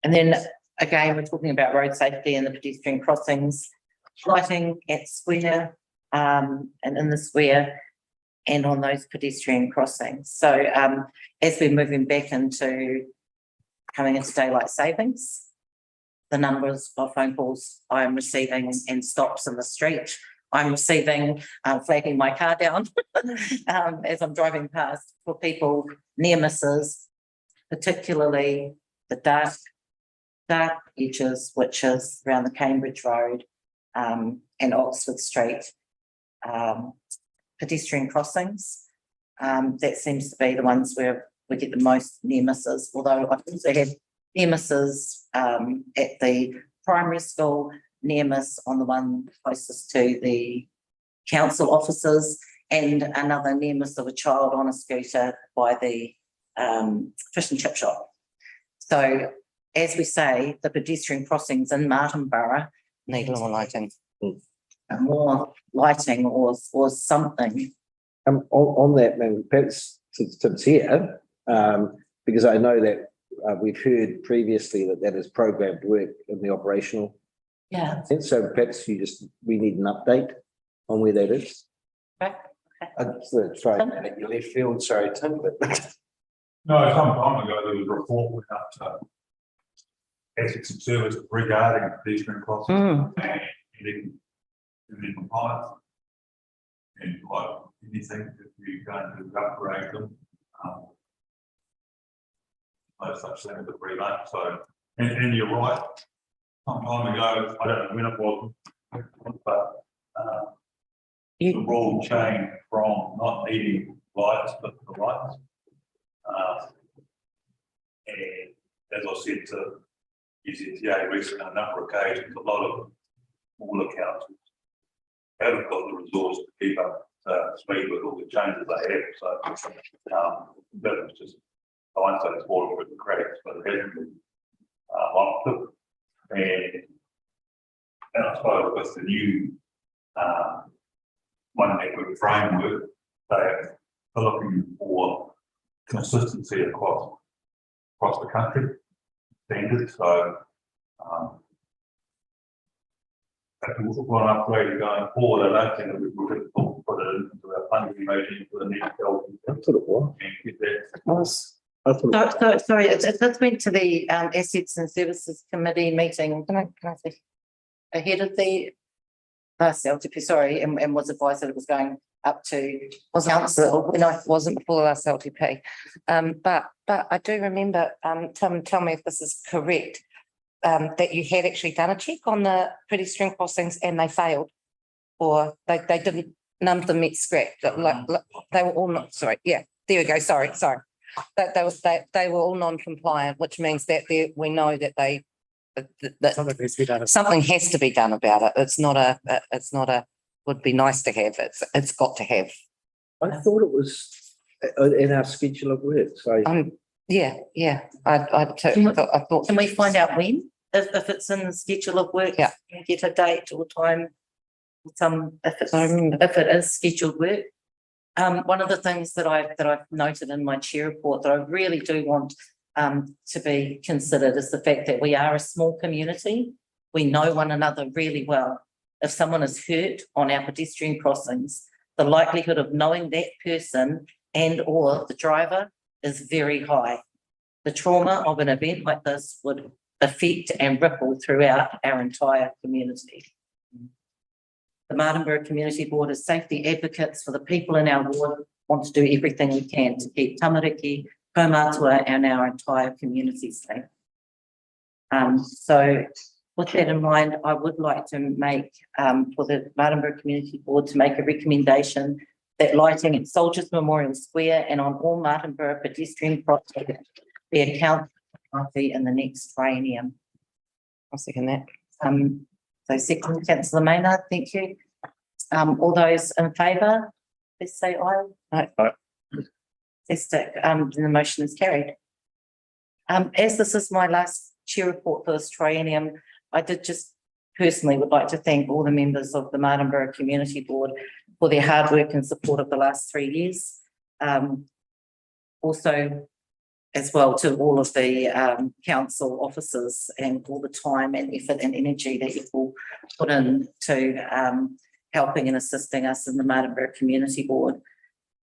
then again, we're talking about road safety and the pedestrian crossings, lighting at square, and in the square and on those pedestrian crossings. So, as we're moving back into coming into daylight savings, the numbers of phone calls I'm receiving and stops in the street I'm receiving, flagging my car down as I'm driving past for people near misses, particularly the dark edges, which is around the Cambridge Road and Oxford Street pedestrian crossings. That seems to be the ones where we get the most near misses, although I've also had near misses at the primary school, near miss on the one closest to the council offices, and another near miss of a child on a scooter by the fish and chip shop. So, as we say, the pedestrian crossings in Martinborough Need more lighting. more lighting or something. On that, man, perhaps to here, because I know that we've heard previously that is programmed work in the operational. Yeah. And so perhaps we need an update on where that is. Okay. Sorry, at your left field, sorry, Tim, but. No, some time ago, there was a report went up to Essex and Service regarding pedestrian crossings and in compliance. And like anything, if you're going to upgrade them, no such thing as a free lunch. So, and you're right. Some time ago, I don't know when it was, but the rule changed from not needing lights, but the lights. And as I said to UZTA recently on a number of occasions, a lot of smaller councils haven't got the resource to keep up speed with all the changes they have. So that was just hindsight, it's more of the cracks, but it hasn't been opted. And I suppose with the new one network framework, they're looking for consistency across the country standards. So if we want to upgrade going forward, I don't think that we could put it into our funding regime for the next health. That's what it was. And get that. Sorry, it's went to the Assets and Services Committee meeting. Can I say ahead of the last LTP? Sorry, and was advised that it was going up to council. No, it wasn't before the last LTP. But I do remember, Tim, tell me if this is correct, that you had actually done a check on the pedestrian crossings and they failed, or they didn't. None of them met scratch. Like they were all not. Sorry, yeah, there we go. Sorry. They were all non-compliant, which means that we know that something has to be done about it. It's not a would be nice to have. It's got to have. I thought it was in our schedule of work, so. Yeah. I thought. Can we find out when? If it's in the schedule of work, yeah. Get a date or time. If it is scheduled work. One of the things that I've noted in my chair report that I really do want to be considered is the fact that we are a small community. We know one another really well. If someone is hurt on our pedestrian crossings, the likelihood of knowing that person and or the driver is very high. The trauma of an event like this would affect and ripple throughout our entire community. The Martinborough Community Board is safety advocates for the people in our ward, want to do everything we can to keep tamariki, kaumatua and our entire community safe. So with that in mind, I would like to make, for the Martinborough Community Board to make a recommendation that lighting at Soldiers Memorial Square and on all Martinborough pedestrian crossings be accounted for in the next triennium. I'll second that. So second, Councillor Maynard, thank you. All those in favour, please say aye. Aye. Fantastic. The motion is carried. As this is my last chair report for this triennium, I did just personally would like to thank all the members of the Martinborough Community Board for their hard work and support of the last 3 years. Also as well to all of the council officers and all the time and effort and energy that you've all put in to helping and assisting us in the Martinborough Community Board.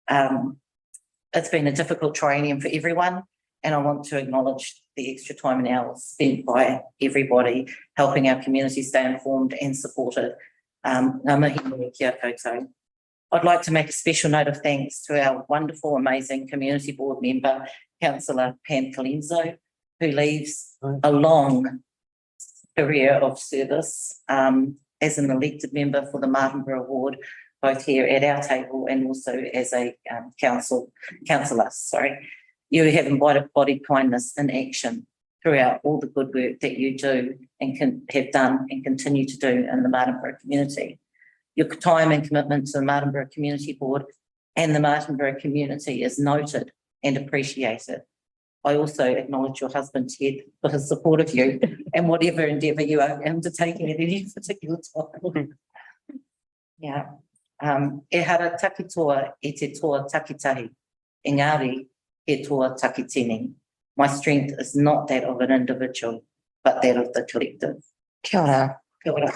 It's been a difficult triennium for everyone, and I want to acknowledge the extra time and hours spent by everybody helping our community stay informed and supported. Ngā mihi nui kia koutou. I'd like to make a special note of thanks to our wonderful, amazing community board member, Councillor Pam Colenso, who leaves a long career of service as an elected member for the Martinborough Ward, both here at our table and also as a councillor. You have embodied kindness in action throughout all the good work that you do and have done and continue to do in the Martinborough community. Your time and commitment to the Martinborough Community Board and the Martinborough community is noted and appreciated. I also acknowledge your husband, Ted, for his support of you and whatever endeavour you are undertaking at any particular time. Yeah. E hara takitoa e te toa takitahi, engari e toa takitini. My strength is not that of an individual, but that of the collective. Kia ora. Kia ora.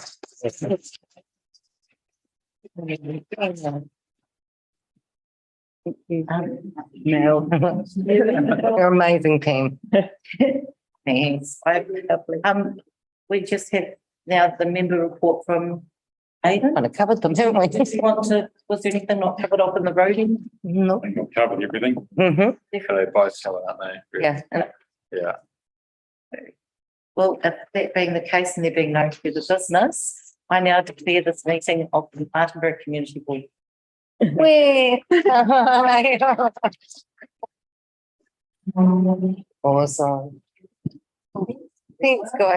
Mel. You're amazing, Pam. Thanks. We just have now the member report from Aidan. Kind of covered them, haven't we? Did you want to, was there anything not covered off in the roading? No. I think I've covered everything. Mm-hmm. They're both covered, aren't they? Yeah. Yeah. Well, if that being the case and there being no further business, I now declare this meeting of the Martinborough Community Board. Where? Awesome. Thanks, guys.